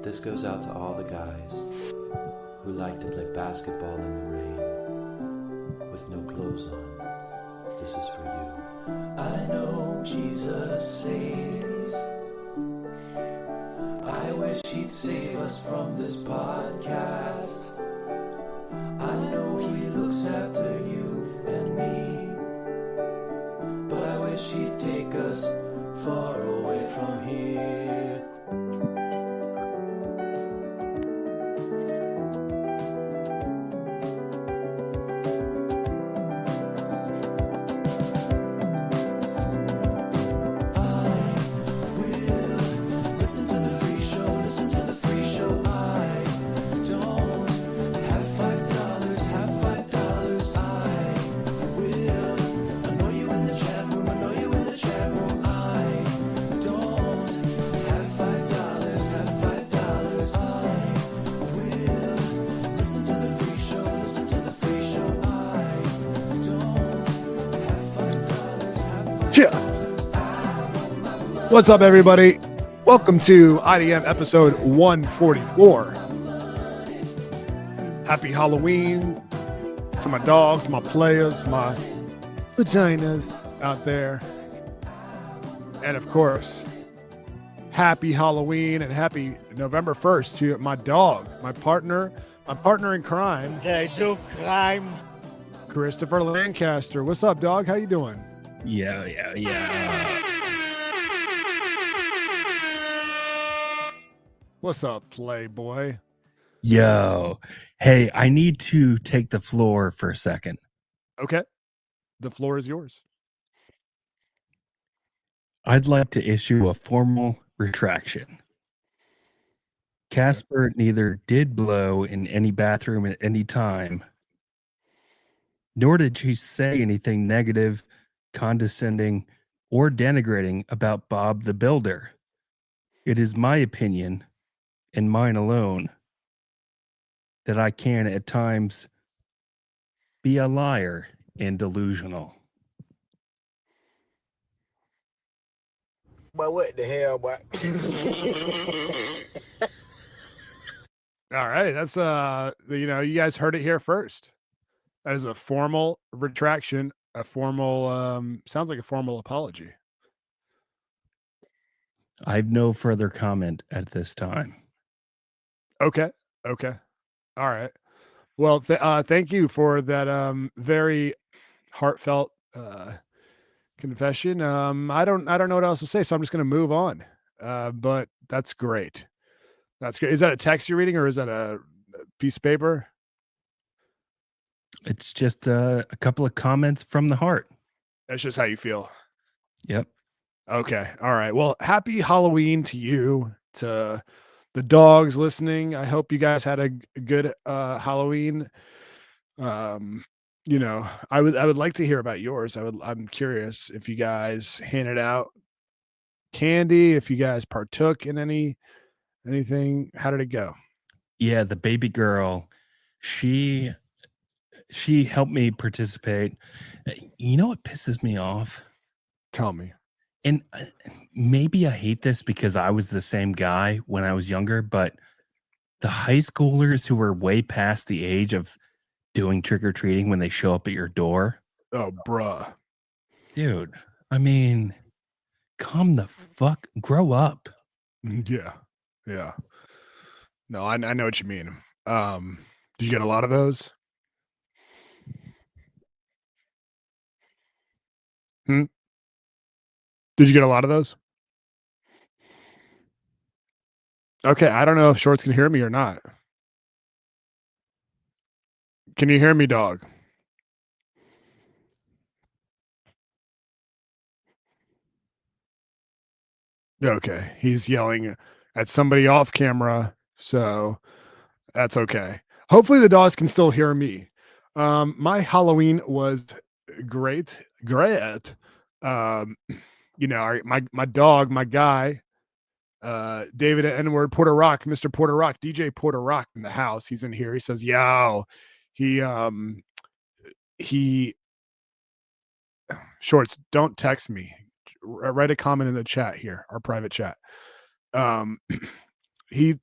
This goes out to all the guys who like to play basketball in the rain with no clothes on. This is for you. I know Jesus saves. I wish he'd save us from this podcast. I know he looks after you and me, but I wish he'd take us far away from here. What's up, everybody? Welcome to IDM episode 144. Happy Halloween to my dogs, my players, my vaginas out there. And of course, happy Halloween and happy November 1st to my dog, my partner in crime. They do crime. Christopher Lancaster. What's up, dog? How you doing? Yeah. What's up, Playboy? Yo. Hey, I need to take the floor for a second. Okay. The floor is yours. I'd like to issue a formal retraction. Casper neither did blow in any bathroom at any time, nor did she say anything negative, condescending, or denigrating about Bob the Builder. It is my opinion, and mine alone, that I can at times be a liar and delusional. But what the hell, boy? All right, that's you guys heard it here first. That is a formal retraction, a formal sounds like a formal apology. I have no further comment at this time. Okay. All right. Well, thank you for that very heartfelt confession. I don't know what else to say, so I'm just going to move on. But that's great. That's great. Is that a text you're reading or is that a piece of paper? It's just a couple of comments from the heart. That's just how you feel. Yep. Okay. All right. Well, happy Halloween to you, to the dogs listening. I hope you guys had a good Halloween. I would like to hear about yours. I'm curious if you guys handed out candy, if you guys partook in anything. How did it go? Yeah, the baby girl, she helped me participate. You know what pisses me off? Tell me. And maybe I hate this because I was the same guy when I was younger, but the high schoolers who were way past the age of doing trick-or-treating when they show up at your door. Oh, bruh. Dude, I mean, come the fuck, grow up. Yeah. No, I know what you mean. Did you get a lot of those? Did you get a lot of those? Okay, I don't know if Shorts can hear me or not. Can you hear me, dog? Okay, he's yelling at somebody off camera, so that's okay. Hopefully the dogs can still hear me. My Halloween was great. My dog, my guy, David N-word Porter Rock, Mr. Porter Rock, DJ Porter Rock in the house. He's in here. He says, "Yo." He Shorts, don't text me. Write a comment in the chat here, our private chat. He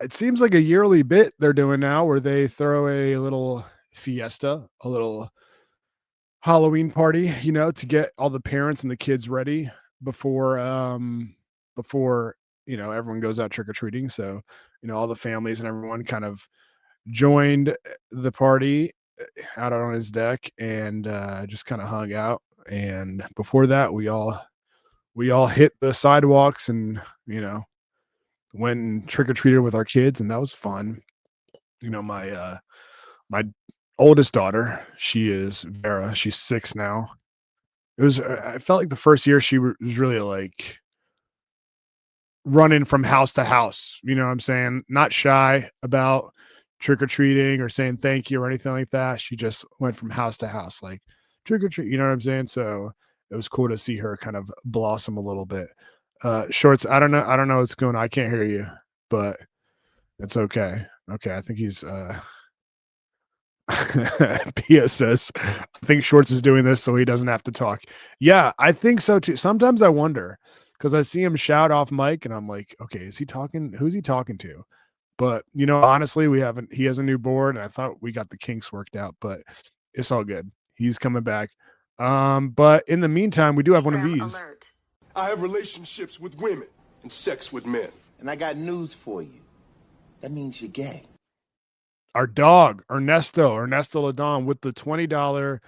it seems like a yearly bit they're doing now where they throw a little fiesta, a little Halloween party, to get all the parents and the kids ready before before everyone goes out trick or treating. So, all the families and everyone kind of joined the party out on his deck and just kind of hung out. And before that, we all hit the sidewalks and went and trick or treated with our kids, and that was fun. My oldest daughter, she is Vera. She's 6 now. I felt like the first year she was really like running from house to house. You know what I'm saying? Not shy about trick or treating or saying thank you or anything like that. She just went from house to house, like trick or treat. You know what I'm saying? So it was cool to see her kind of blossom a little bit. Shorts. I don't know. I don't know what's going on. I can't hear you, but it's okay. Okay. I think he's, Pia says, I think Shorts is doing this so he doesn't have to talk. Yeah, I think so too. Sometimes I wonder because I see him shout off mic and I'm like, okay, is he talking? Who's he talking to? But honestly, he has a new board and I thought we got the kinks worked out, but it's all good. He's coming back. But in the meantime, we do have one of these. Alert. I have relationships with women and sex with men. And I got news for you. That means you're gay. Our dog, Ernesto Ladon with the $20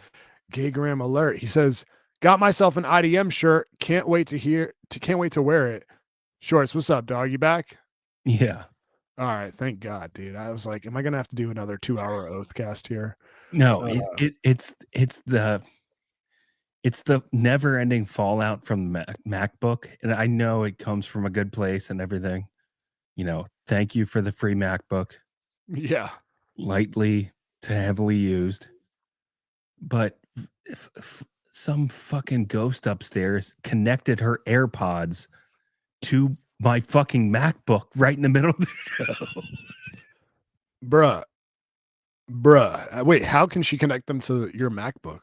Gaygram alert. He says, got myself an IDM shirt. Can't wait to wear it. Shorts, what's up, dog? You back? Yeah. All right. Thank God, dude. I was like, am I going to have to do another 2-hour oath cast here? No, it's the never ending fallout from the MacBook. And I know it comes from a good place and everything. Thank you for the free MacBook. Yeah. Lightly to heavily used, but if some fucking ghost upstairs connected her AirPods to my fucking MacBook right in the middle of the show. Bruh. Wait, how can she connect them to your MacBook?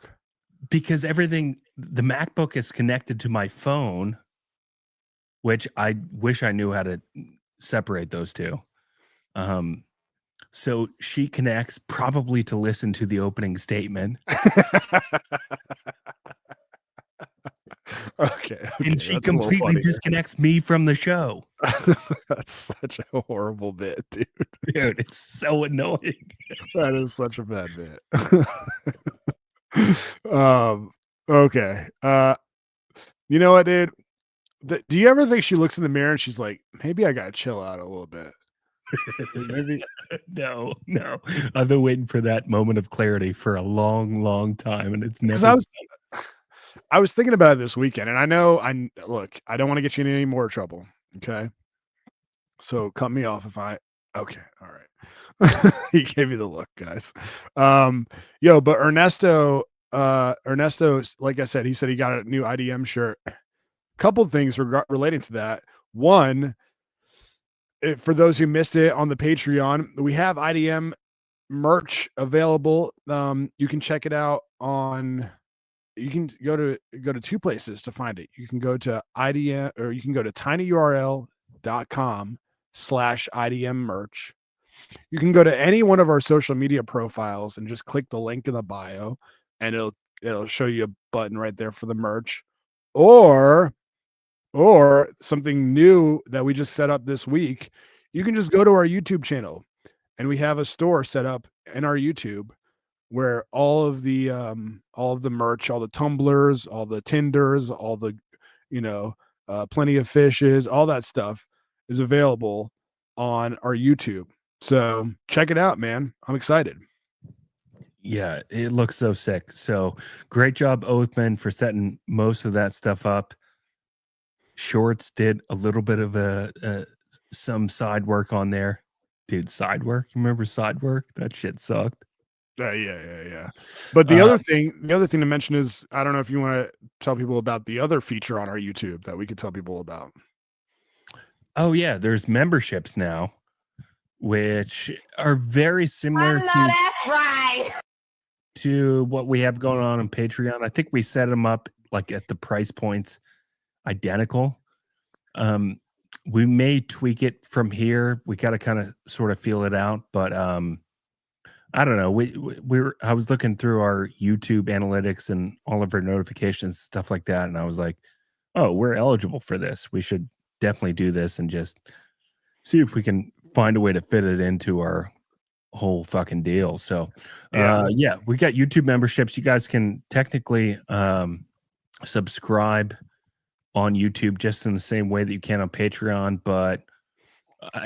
Because the MacBook is connected to my phone, which I wish I knew how to separate those two. So she connects probably to listen to the opening statement. Okay. And she completely disconnects me from the show. That's such a horrible bit, dude. Dude, it's so annoying. That is such a bad bit. Okay. You know what, dude? Do you ever think she looks in the mirror and she's like, maybe I gotta chill out a little bit? Maybe. No. I've been waiting for that moment of clarity for a long, long time, and it's never. I was thinking about it this weekend, and I know I don't want to get you in any more trouble. Okay, so cut me off if I. Okay, all right. He gave me the look, guys. But Ernesto, like I said, he said he got a new IDM shirt. Couple things relating to that. One, for those who missed it on the Patreon, we have IDM merch available. You can check it out you can go to two places to find it. You can go to IDM or you can go to tinyurl.com/IDM merch. You can go to any one of our social media profiles and just click the link in the bio and it'll show you a button right there for the merch. Or something new that we just set up this week, you can just go to our YouTube channel and we have a store set up in our YouTube where all of the merch, all the tumblers, all the Tinders, all the, plenty of fishes, all that stuff is available on our YouTube. So check it out, man. I'm excited. Yeah, it looks so sick. So great job, Oathman, for setting most of that stuff up. Shorts did a little bit of some side work on there. Dude, side work? You remember side work? That shit sucked. Yeah. But the other thing to mention is, I don't know if you want to tell people about the other feature on our YouTube that we could tell people about. Oh yeah, there's memberships now, which are very similar to what we have going on Patreon. I think we set them up like at the price points identical. We may tweak it from here. We got to kind of sort of feel it out, but I don't know. I was looking through our YouTube analytics and all of our notifications, stuff like that, and I was like, oh, we're eligible for this. We should definitely do this and just see if we can find a way to fit it into our whole fucking deal. So yeah, we got YouTube memberships. You guys can technically subscribe on YouTube just in the same way that you can on Patreon, but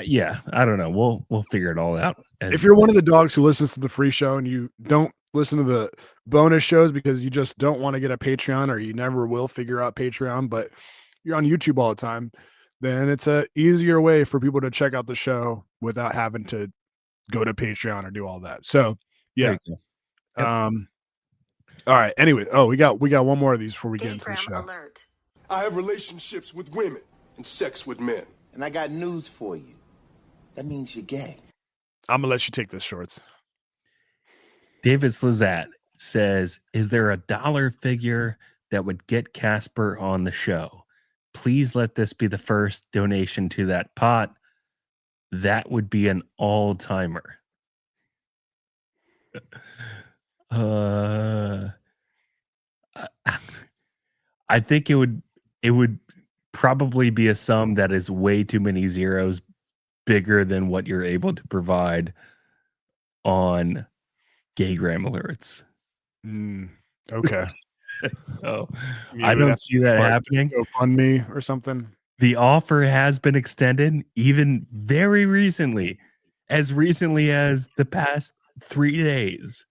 yeah, I don't know. We'll figure it all out. If you're one of the dogs who listens to the free show and you don't listen to the bonus shows because you just don't want to get a Patreon, or you never will figure out Patreon, but you're on YouTube all the time, then it's a easier way for people to check out the show without having to go to Patreon or do all that. So yeah. Yep. All right. Anyway, we got one more of these before we get into the show. Alert. I have relationships with women and sex with men. And I got news for you. That means you're gay. I'm gonna let you take this, Shorts. David Slizat says, is there a dollar figure that would get Casper on the show? Please let this be the first donation to that pot. That would be an all-timer. I think it would probably be a sum that is way too many zeros bigger than what you're able to provide on Gaygram alerts. Okay. So I don't see that happening. GoFundMe or something. The offer has been extended even very recently, as recently as the past 3 days.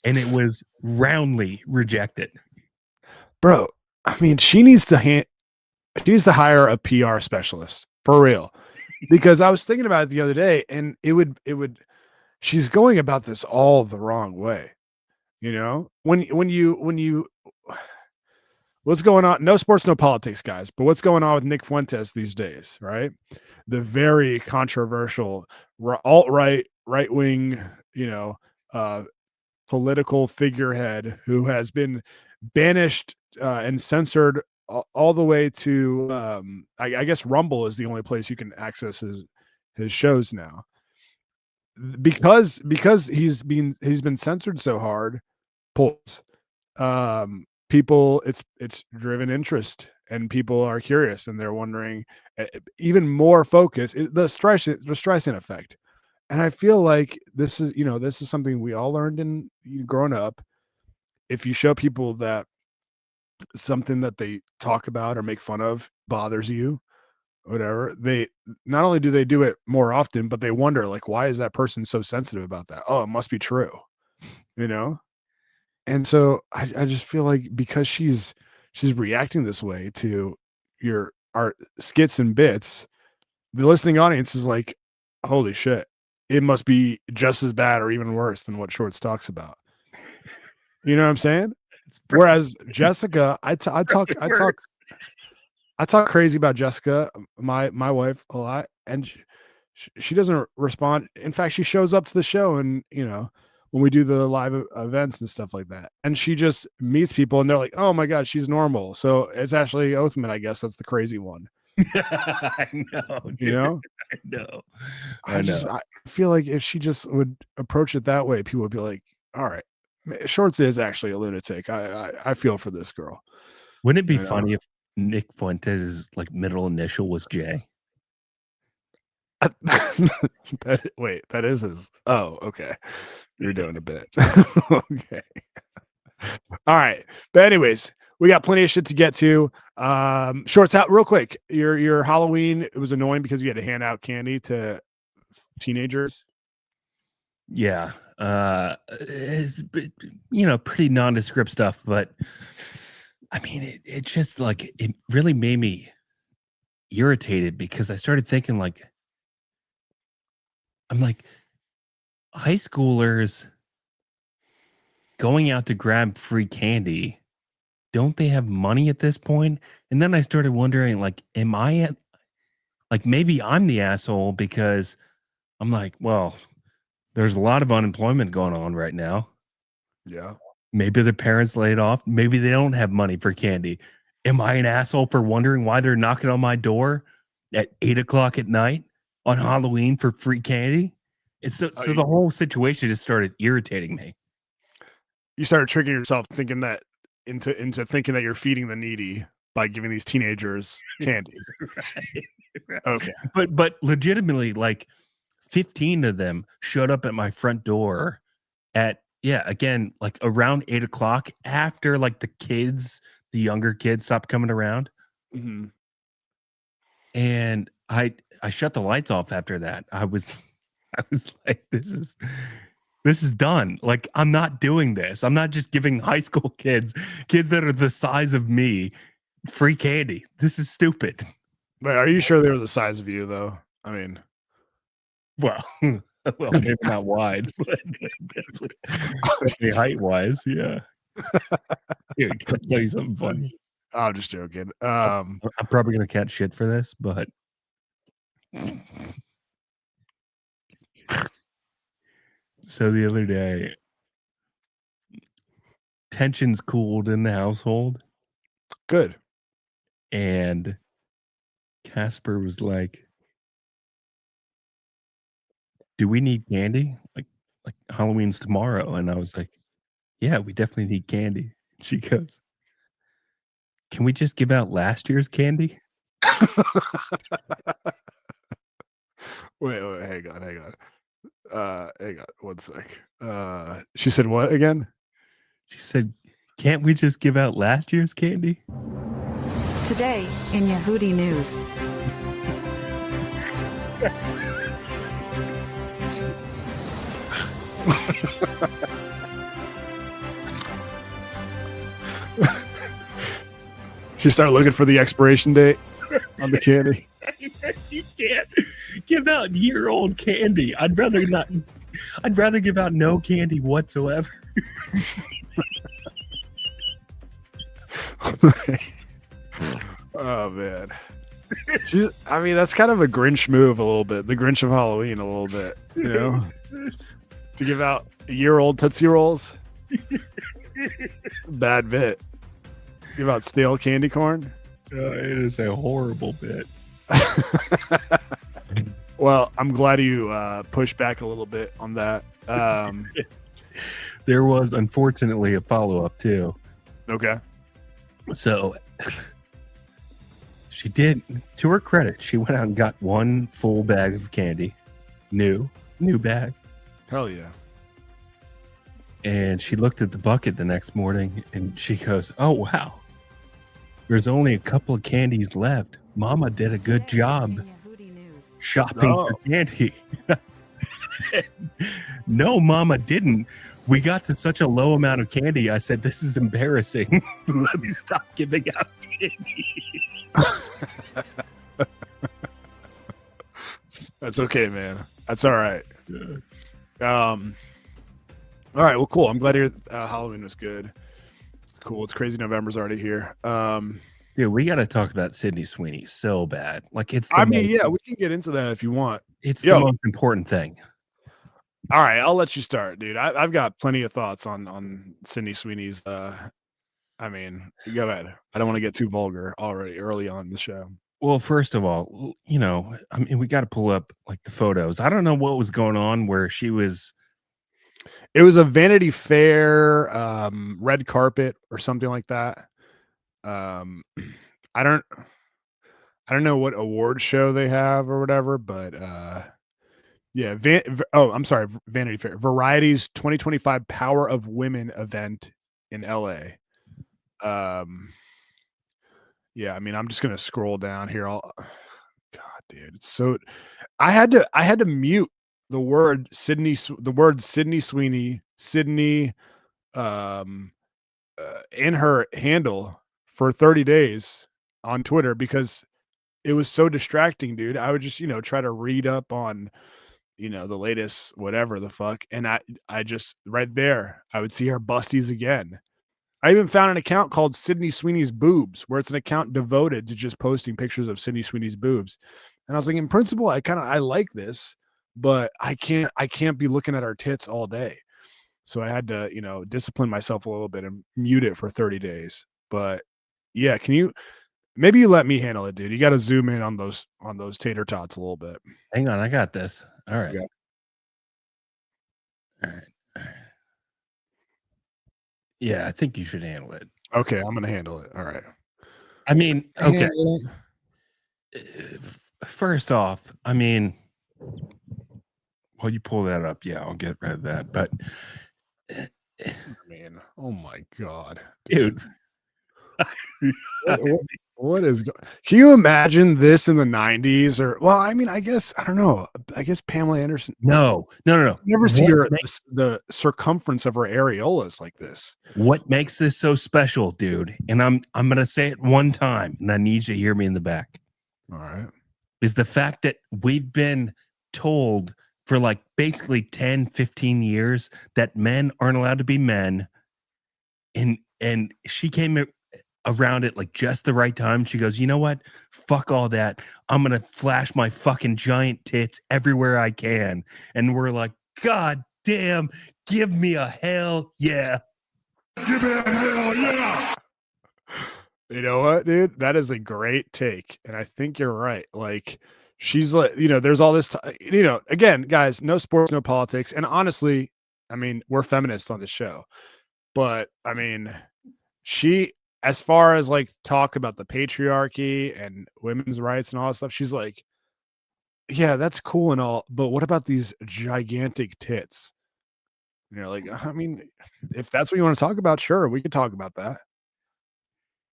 And it was roundly rejected. Bro, I mean, she needs to hire a PR specialist for real. Because I was thinking about it the other day, and it would she's going about this all the wrong way. You know, when you what's going on? No sports, no politics, guys. But what's going on with Nick Fuentes these days, right? The very controversial alt-right, right-wing, political figurehead who has been banished and censored all the way to I guess Rumble is the only place you can access his shows now, because he's been censored so hard. People, it's driven interest, and people are curious, and they're wondering even more focus. The Streisand effect, and I feel like this is something we all learned in growing up. If you show people that something that they talk about or make fun of bothers you, whatever, they not only do they do it more often, but they wonder, like, why is that person so sensitive about that? Oh, it must be true, and so I just feel like because she's reacting this way to our skits and bits, the listening audience is like, holy shit, it must be just as bad or even worse than what Shorts talks about. You know what I'm saying? Whereas Jessica, I talk crazy about Jessica, my wife, a lot, and she doesn't respond. In fact, she shows up to the show, and when we do the live events and stuff like that, and she just meets people, and they're like, "Oh my god, she's normal." So it's Ashley Othman, I guess that's the crazy one. I know, dude. I know. I feel like if she just would approach it that way, people would be like, "All right, Shorts is actually a lunatic. I feel for this girl." Wouldn't it be funny if Nick Fuentes' middle initial was J? Wait, that is his. Oh, okay. You're doing a bit. Okay. All right. But anyways, we got plenty of shit to get to. Shorts out real quick. Your Halloween, it was annoying because you had to hand out candy to teenagers. Yeah. It's, pretty nondescript stuff, but I mean, it just it really made me irritated because I started thinking I'm like, high schoolers going out to grab free candy, don't they have money at this point? And then I started wondering, am I maybe I'm the asshole because I'm like, well, there's a lot of unemployment going on right now. Yeah. Maybe their parents laid off. Maybe they don't have money for candy. Am I an asshole for wondering why they're knocking on my door at 8 o'clock at night on Halloween for free candy. It's so the whole situation just started irritating me. You started tricking yourself thinking that into thinking that you're feeding the needy by giving these teenagers candy. Right. Okay. But legitimately, like 15 of them showed up at my front door at again, like around 8 o'clock after like the younger kids stopped coming around. Mm-hmm. And I shut the lights off after that. I was like, this is done. Like, I'm not doing this. I'm not just giving high school kids that are the size of me free candy. This is stupid. But are you sure they were the size of you though? I mean, well, maybe not wide, but definitely height wise, yeah. Here, can I tell you something funny? I'm just joking. I'm probably gonna catch shit for this, but so the other day, tensions cooled in the household, good. and Casper was like, "Do we need candy? Like Halloween's tomorrow." And I was like, "Yeah, we definitely need candy." She goes, "Can we just give out last year's candy?" Wait, hang on. Hang on 1 sec. She said what again? She said, "Can't we just give out last year's candy?" Today, in Yehudi News. She started looking for the expiration date on the candy. You can't give out year-old candy. I'd rather give out no candy whatsoever. Oh man. I mean, that's kind of a Grinch move a little bit. The Grinch of Halloween a little bit, you know? To give out year-old Tootsie Rolls. Bad bit. Give out stale candy corn. It is a horrible bit. Well, I'm glad you pushed back a little bit on that. There was unfortunately a follow-up too. Okay. So she did, to her credit, she went out and got one full bag of candy. New bag. Hell yeah. And she looked at the bucket the next morning and she goes, "Oh, wow. There's only a couple of candies left. Mama did a good job shopping for candy." No, Mama didn't. We got to such a low amount of candy. I said, "This is embarrassing. Let me stop giving out candy." That's okay, man. That's all right. Yeah. All right. Well, cool. I'm glad your Halloween was good. Cool. It's crazy. November's already here. Dude, we got to talk about Sydney Sweeney so bad. Like, it's the I mean, yeah, we can get into that if you want. It's the most important thing. All right, I'll let you start, dude. I've got plenty of thoughts on Sydney Sweeney's. I mean, go ahead. I don't want to get too vulgar already early on in the show. Well, first of all, you know, I mean, we got to pull up like the photos. I don't know what was going on where she was. It was a Vanity Fair red carpet or something like that. I don't know what award show they have or whatever, but yeah, I'm sorry, Vanity Fair. Variety's 2025 Power of Women event in LA. Yeah, I mean, I'm just gonna scroll down here. God, dude, it's so. I had to mute the word Sydney Sweeney, Sydney, in her handle for 30 days on Twitter because it was so distracting, dude. I would just, try to read up on, the latest whatever the fuck, and I just right there, I would see her busties again. I even found an account called Sydney Sweeney's Boobs, where it's an account devoted to just posting pictures of Sydney Sweeney's boobs. And I was like, in principle, I like this, but I can't be looking at our tits all day. So I had to, discipline myself a little bit and mute it for 30 days. But yeah, can you Maybe you let me handle it, dude. You got to zoom in on those tater tots a little bit. Hang on, I got this. All right. Okay. All right. Yeah, I think you should handle it. Okay, I'm gonna handle it. All right. I mean, okay. Handle it. First off, I mean, while you pull that up, yeah, I'll get rid of that. But I mean, oh my god, dude, what is? Can you imagine this in the '90s? Or well, I mean, I guess I don't know. I guess Pamela Anderson. no. Never see What her makes- the circumference of her areolas like this. What makes this so special, dude? And I'm gonna say it one time, and I need you to hear me in the back. All right. Is the fact that we've been told for like basically 10, 15 years that men aren't allowed to be men. And she came around it like just the right time. She goes, you know what? Fuck all that. I'm going to flash my fucking giant tits everywhere I can. And we're like, God damn, give me a hell yeah. Give me a hell yeah. You know what, dude? That is a great take. And I think you're right. Like, she's like, there's all this, again, guys, no sports, no politics. And honestly, I mean, we're feminists on this show. But I mean, as far as like talk about the patriarchy and women's rights and all that stuff, she's like, yeah, that's cool and all. But what about these gigantic tits? Like, I mean, if that's what you want to talk about, sure, we could talk about that.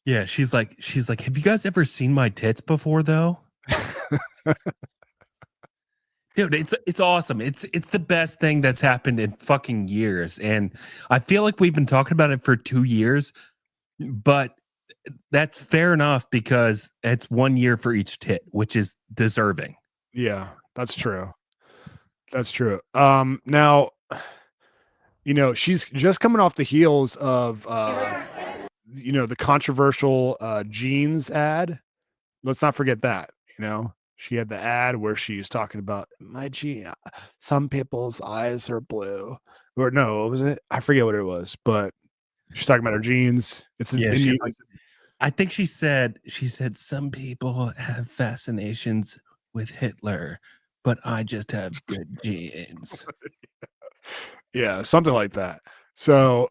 Yeah, she's like, have you guys ever seen my tits before though? Dude, it's awesome. It's the best thing that's happened in fucking years. And I feel like we've been talking about it for 2 years, but that's fair enough because it's 1 year for each tit, which is deserving. Yeah, that's true. That's true. Now, she's just coming off the heels of the controversial jeans ad. Let's not forget that, she had the ad where she's talking about my jeans. Some people's eyes are blue, or no, what was it? I forget what it was, but she's talking about her jeans. I think she said some people have fascinations with Hitler, but I just have good genes. Yeah, something like that. So,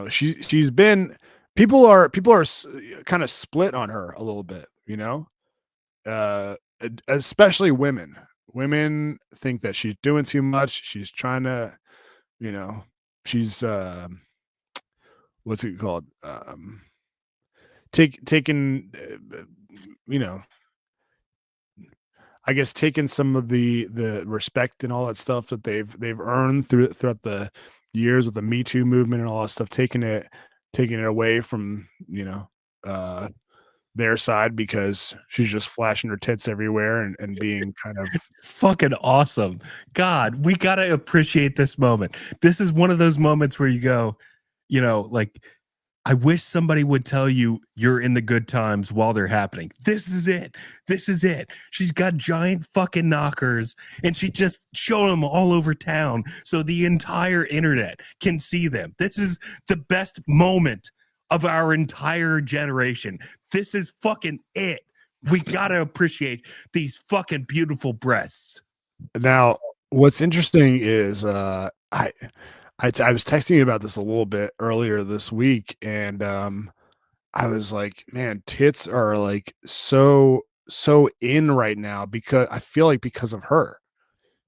she's been people are kind of split on her a little bit, especially women. Women think that she's doing too much. She's trying to, she's what's it called? Taking, I guess taking some of the respect and all that stuff that they've earned throughout the years with the Me Too movement and all that stuff, taking it away from their side because she's just flashing her tits everywhere and being kind of fucking awesome. God, we gotta appreciate this moment. This is one of those moments where you go, like, I wish somebody would tell you you're in the good times while they're happening. This is it. This is it. She's got giant fucking knockers and she just showed them all over town so the entire internet can see them. This is the best moment of our entire generation. This is fucking it. We gotta appreciate these fucking beautiful breasts. Now, what's interesting is I was texting you about this a little bit earlier this week, and I was like, man, tits are like so in right now because I feel like because of her,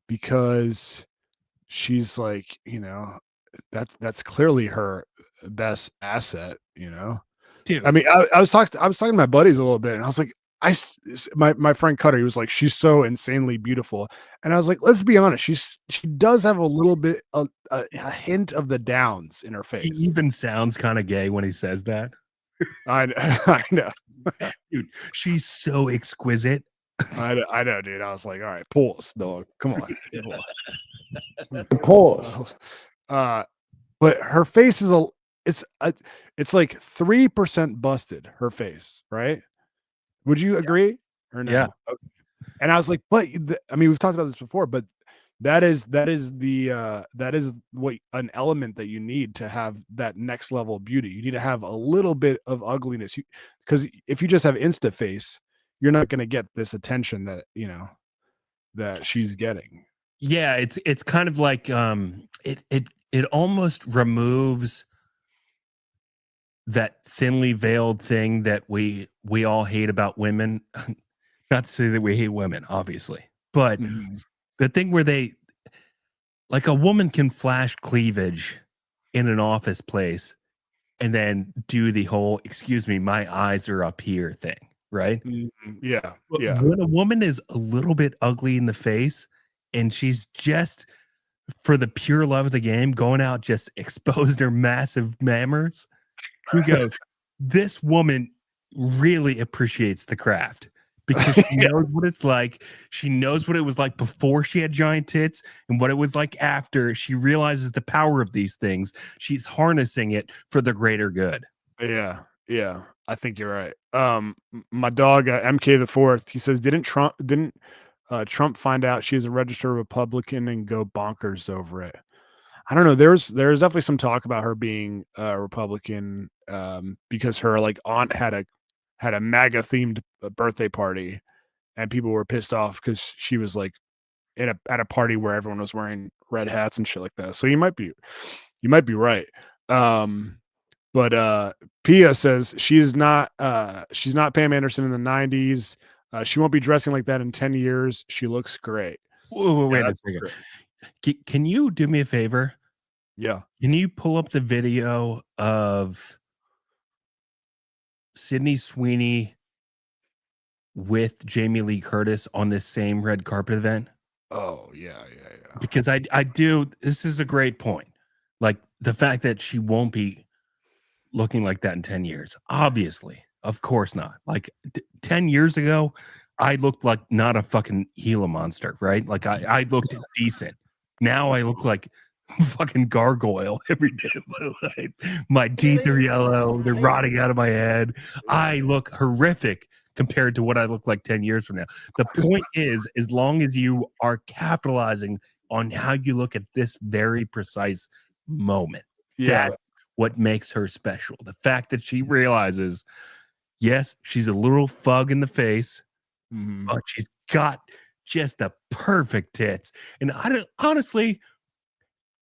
because she's like, that's clearly her best asset, Dude. I mean, I was talking to my buddies a little bit, and I was like, my friend Cutter, he was like, she's so insanely beautiful, and I was like, let's be honest, she does have a little bit a hint of the downs in her face. He even sounds kind of gay when he says that. I know, dude. She's so exquisite. I know, dude. I was like, all right, pause, dog. Come on, pause. But her face is it's like 3% busted. Her face, right? Would you agree or no? Yeah. Okay. And I was like, but I mean, we've talked about this before, but that is that is what an element that you need to have that next level of beauty. You need to have a little bit of ugliness, because if you just have insta face, you're not going to get this attention that that she's getting. Yeah, it's kind of like it almost removes that thinly veiled thing that we all hate about women. Not to say that we hate women, obviously, but Mhm. the thing where they, like, a woman can flash cleavage in an office place and then do the whole "excuse me, my eyes are up here" thing, right? Mhm. Yeah, But yeah, when a woman is a little bit ugly in the face and she's just, for the pure love of the game, going out just exposing her massive mammers, you go, this woman really appreciates the craft because she yeah, knows what it's like. She knows what it was like before she had giant tits and what it was like after. She realizes the power of these things. She's harnessing it for the greater good. yeah, yeah. I think you're right. My dog MK the fourth. He says, didn't Trump find out she's a registered Republican and go bonkers over it? I don't know. There's definitely some talk about her being a Republican, because her like aunt had a MAGA themed birthday party, and people were pissed off because she was like at a party where everyone was wearing red hats and shit like that. So you might be right. Um, but Pia says she's not Pam Anderson in the 90s. She won't be dressing like that in 10 years. She looks great. Whoa, Yeah, wait a that's second. great. Can you do me a favor? Yeah. Can you pull up the video of Sydney Sweeney with Jamie Lee Curtis on this same red carpet event? Oh, yeah. Because I do, this is a great point. Like, the fact that she won't be looking like that in 10 years. Obviously, of course not. Like 10 years ago, I looked like not a fucking Gila monster, right? Like I looked decent. Now I look like fucking gargoyle every day of my life. My teeth are yellow, they're rotting out of my head. I look horrific compared to what I look like 10 years from now. The point is, as long as you are capitalizing on how you look at this very precise moment, Yeah. that's what makes her special. The fact that she realizes, yes, she's a little fug in the face, Mhm. but she's got just the perfect tits. And I don't, honestly,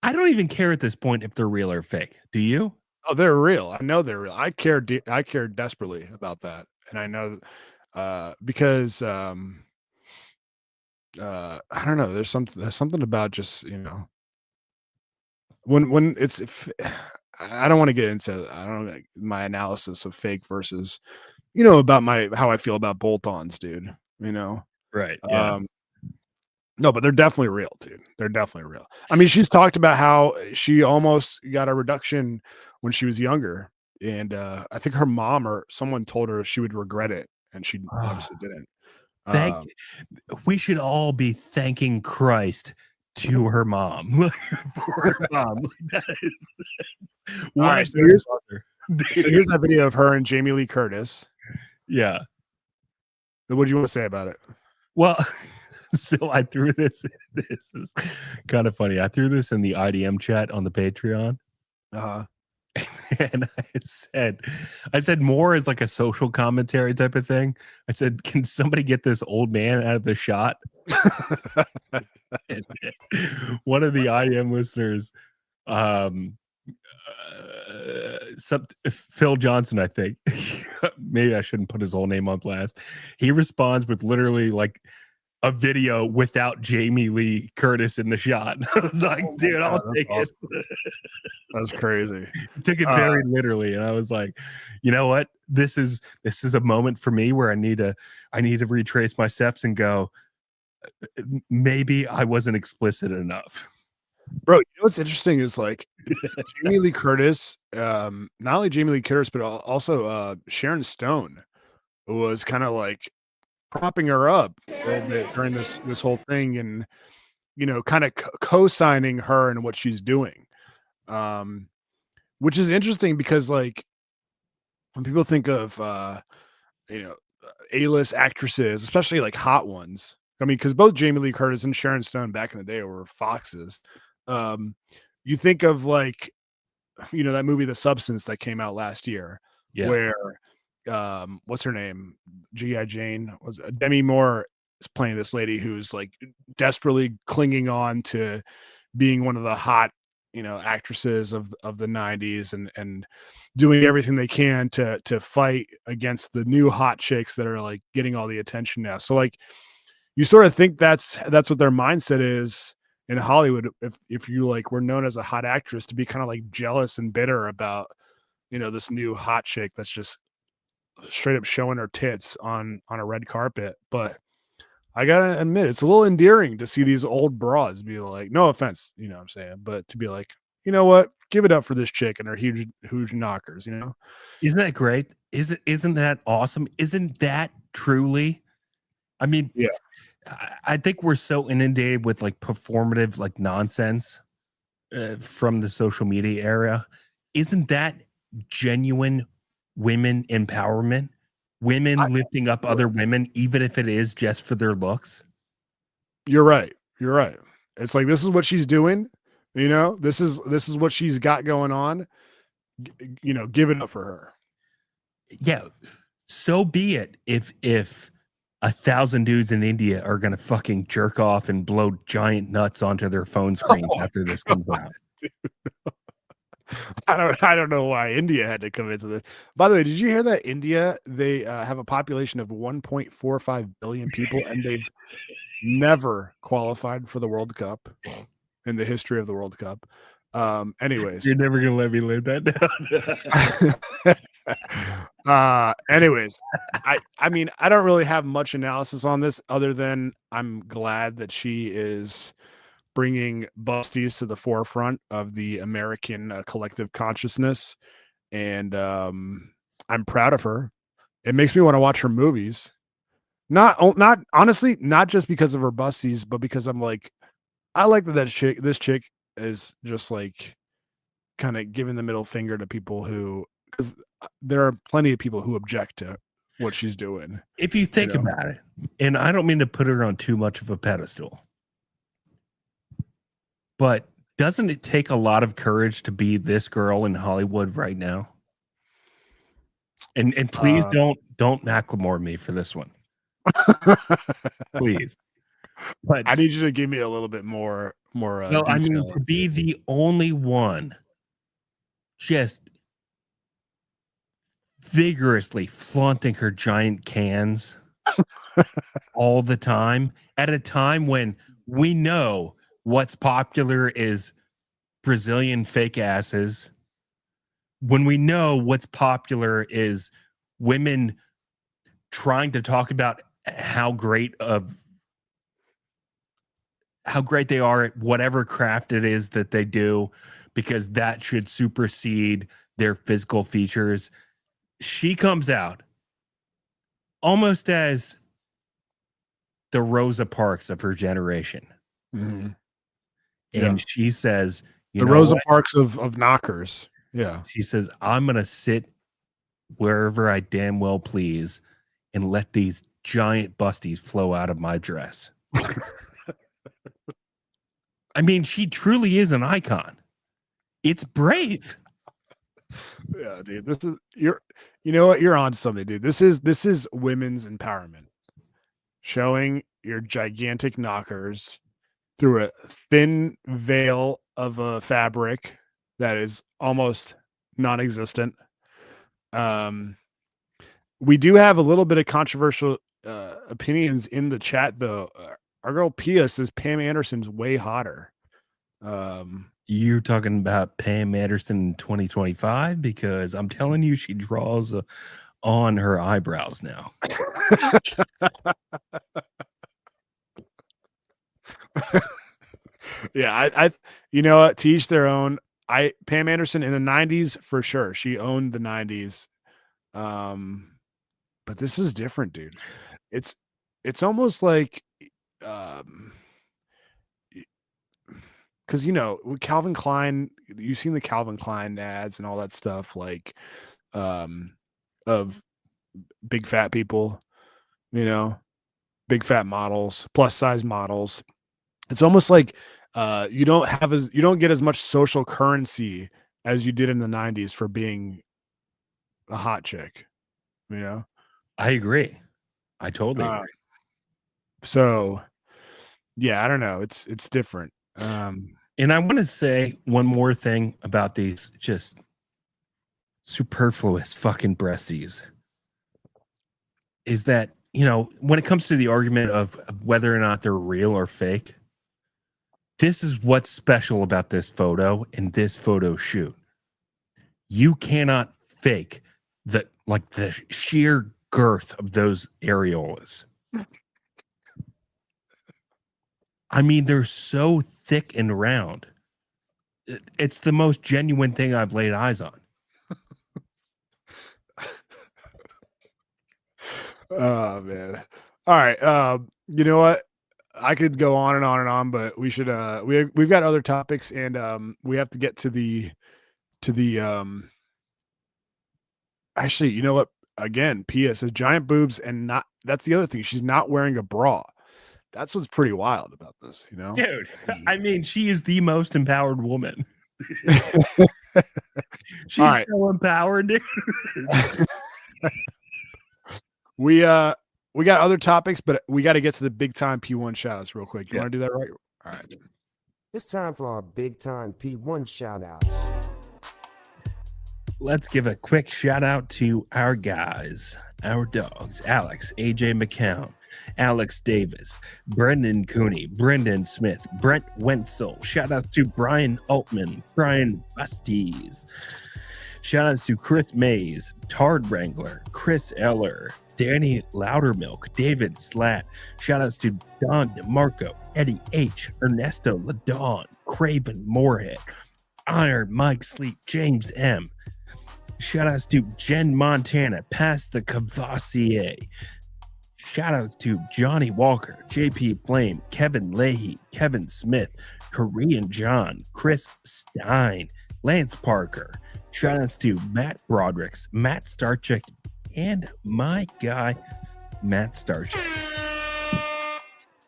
I don't even care at this point if they're real or fake. Do you? Oh, they're real. I know they're real. I care desperately about that. And I know because I don't know, there's something about just, when it's if I don't want to get into I don't know my analysis of fake versus about my how I feel about bolt-ons, dude. You know. Right. Yeah. Um no, but they're definitely real, dude. They're definitely real. I mean, she's talked about how she almost got a reduction when she was younger. And I think her mom or someone told her she would regret it, and she Ah, obviously didn't. thank. Um, We should all be thanking Christ to her mom. For her mom. That is, all what right, a good mother. so here's that video of her and Jamie Lee Curtis. Yeah. What do you want to say about it? Well, so I threw this. This is kind of funny. I threw this in the IDM chat on the Patreon, Uh-huh. and I said more as like a social commentary type of thing. I said, "Can somebody get this old man out of the shot?" And one of the IDM listeners, um, Phil Johnson, I think. Maybe I shouldn't put his whole name on blast. He responds with literally like a video without Jamie Lee Curtis in the shot. I was like, Oh my dude, I'll God, that's take awesome. it. That's crazy. He took it very literally, and I was like, you know what? This is a moment for me where I need to retrace my steps and go, maybe I wasn't explicit enough. Bro, you know what's interesting is like Jamie Lee Curtis, not only Jamie Lee Curtis, but also Sharon Stone was kind of like propping her up a little bit during this whole thing, and kind of co-signing her and what she's doing, which is interesting because like when people think of you know A-list actresses, especially like hot ones, I mean, because both Jamie Lee Curtis and Sharon Stone back in the day were foxes. You think of like, that movie The Substance that came out last year, Yeah. where what's her name? G.I. Jane was Demi Moore is playing this lady who's like desperately clinging on to being one of the hot, actresses of the 90s and doing everything they can to fight against the new hot chicks that are like getting all the attention now. So like you sort of think that's what their mindset is in Hollywood. If you like were known as a hot actress, to be kind of like jealous and bitter about, this new hot chick that's just straight up showing her tits on a red carpet. But I gotta admit, it's a little endearing to see these old broads be like, no offense, what I'm saying, but to be like, you know what, give it up for this chick and her huge knockers, Isn't that great? Isn't that awesome? Isn't that truly? I mean, Yeah. I think we're so inundated with like performative like nonsense from the social media era. Isn't that genuine women empowerment? Women lifting up other women, even if it is just for their looks. You're right. It's like, this is what she's doing, this is what she's got going on. Give it up for her. Yeah, so be it. If 1,000 dudes in India are gonna fucking jerk off and blow giant nuts onto their phone screens after this comes out. I don't know why India had to come into this. By the way, did you hear that India, they have a population of 1.45 billion people and they've never qualified for the World Cup in the history of the World Cup. Anyways, You're never gonna let me live that down. Anyways, I mean, I don't really have much analysis on this other than I'm glad that she is bringing busties to the forefront of the American collective consciousness, and I'm proud of her. It makes me want to watch her movies. Not honestly, not just because of her busties, but because I'm like, I like that this chick is just like kind of giving the middle finger to people who, because there are plenty of people who object to what she's doing. If you think about it, and I don't mean to put her on too much of a pedestal, but doesn't it take a lot of courage to be this girl in Hollywood right now? And please don't Macklemore me for this one. Please. But I need you to give me a little bit more no, detail. I mean, to be the only one just vigorously flaunting her giant cans all the time at a time when we know what's popular is Brazilian fake asses, when we know what's popular is women trying to talk about how great they are at whatever craft it is that they do, because that should supersede their physical features. She comes out almost as the Rosa Parks of her generation. Mm-hmm. And she says, the Rosa Parks of knockers. Yeah. She says, I'm going to sit wherever I damn well please and let these giant busties flow out of my dress. I mean, she truly is an icon. It's brave. Yeah, dude. This is you know what? You're on something, dude. This is women's empowerment. Showing your gigantic knockers through a thin veil of a fabric that is almost non-existent. We do have a little bit of controversial opinions in the chat, though. Our girl Pia says Pam Anderson's way hotter. You're talking about Pam Anderson in 2025, because I'm telling you, she draws on her eyebrows now. Yeah, I you know what, to each their own. Pam Anderson in the 90s for sure. She owned the 90s. But this is different, dude. It's almost like because with Calvin Klein, you've seen the Calvin Klein ads and all that stuff, like of big fat people, big fat models, plus size models. It's almost like you don't get as much social currency as you did in the 90s for being a hot chick, you know? I agree. I totally Uh, agree. so yeah, I don't know. It's different. And I want to say one more thing about these just superfluous fucking breasties is that, you know, when it comes to the argument of whether or not they're real or fake, this is what's special about this photo and this photo shoot. You cannot fake the sheer girth of those areolas. I mean, they're so thick and round. It's the most genuine thing I've laid eyes on. Oh man. All right. You know what? I could go on and on and on, but we should we've got other topics, and we have to get to the actually, you know what? Again, Pia says giant boobs, and not that's the other thing. She's not wearing a bra. That's what's pretty wild about this, you know? Dude, I mean, she is the most empowered woman. She's right. so empowered, dude. We got other topics, but we got to get to the big time P1 shoutouts real quick. You Yeah. want to do that right? All right. It's time for our big time P1 shout outs. Let's give a quick shout out to our guys, our dogs, Alex, AJ McCown, Alex Davis, Brendan Cooney, Brendan Smith, Brent Wenzel. Shout outs to Brian Altman, Brian Busties. Shout outs to Chris Mays, Tard Wrangler, Chris Eller, Danny Loudermilk, David Slat. Shout outs to Don DeMarco, Eddie H, Ernesto Ladon, Craven Moorhead, Iron Mike Sleep, James M. Shout outs to Jen Montana, past the Cavassier. Shout outs to Johnny Walker, JP Flame, Kevin Leahy, Kevin Smith, Korean John, Chris Stein, Lance Parker. Shout outs to Matt Broderick's, Matt Starchick, and my guy, Matt Starchick.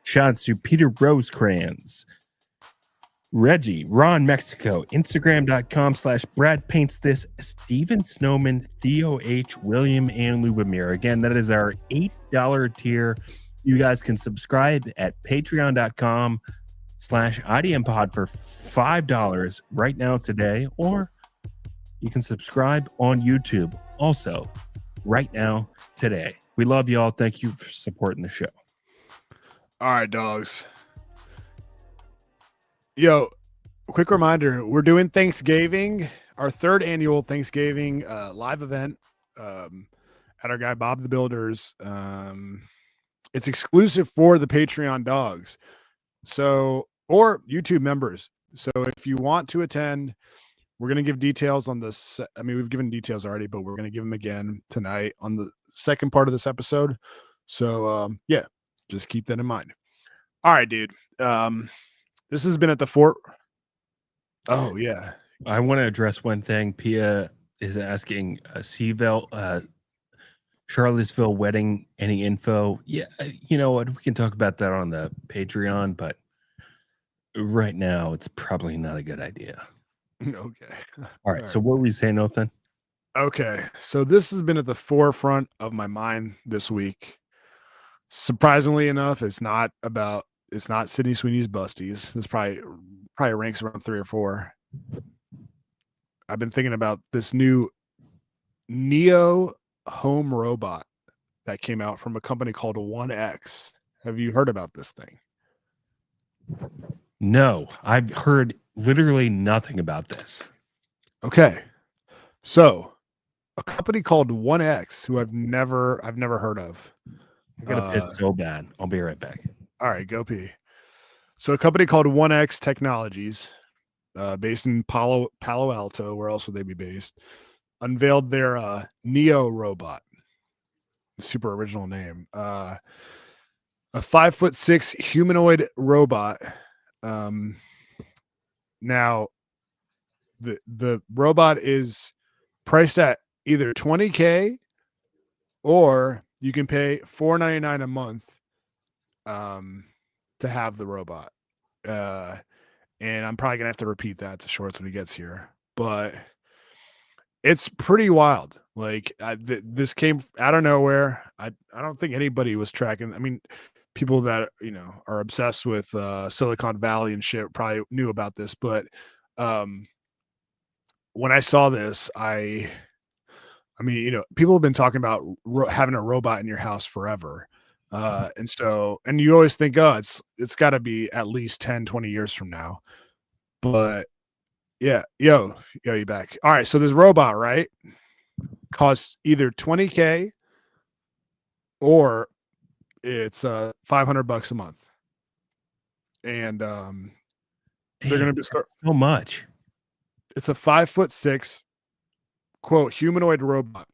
Shout outs to Peter Rosecrans, Reggie, Ron Mexico, Instagram.com/Brad Paints This, Steven Snowman, Theo H, William, and Lubomir. Again, that is our $8 tier. You guys can subscribe at patreon.com/IDM pod for $5 right now today, or you can subscribe on YouTube also right now today. We love y'all. Thank you for supporting the show. All right, dogs. Yo, quick reminder, we're doing Thanksgiving, our third annual Thanksgiving live event at our guy Bob the Builder's. It's exclusive for the Patreon dogs, so, or YouTube members. So if you want to attend, we're going to give details on this. I mean, we've given details already, but we're going to give them again tonight on the second part of this episode. So yeah, just keep that in mind. All right, dude. This has been at the Fort. Oh yeah. I want to address one thing. Pia is asking Charlottesville wedding, any info? Yeah, you know what? We can talk about that on the Patreon, but right now it's probably not a good idea. Okay. All right. So what were we saying, Open? Okay. So this has been at the forefront of my mind this week. Surprisingly enough, it's not Sydney Sweeney's busties. This probably ranks around 3 or 4. I've been thinking about this new Neo home robot that came out from a company called 1X. Have you heard about this thing? No, I've heard literally nothing about this. Okay. So a company called 1X, who I've never heard of. I gotta piss so bad. I'll be right back. All right, go pee. So a company called 1X Technologies, based in Palo Alto, where else would they be based, unveiled their Neo robot. Super original name. A 5'6" humanoid robot. Now the robot is priced at either $20K, or you can pay $4.99 a month to have the robot. And I'm probably gonna have to repeat that to Shorts when he gets here. But it's pretty wild. Like this came out of nowhere. I don't think anybody was tracking. I mean, people that are obsessed with Silicon Valley and shit probably knew about this, but when I saw this, I mean, people have been talking about having a robot in your house forever. And you always think, oh, it's got to be at least 10, 20 years from now. But yeah, yo, you back. All right, so this robot, right, costs either $20K or it's $500 a month. And they're going to start so much. It's a 5'6" quote humanoid robot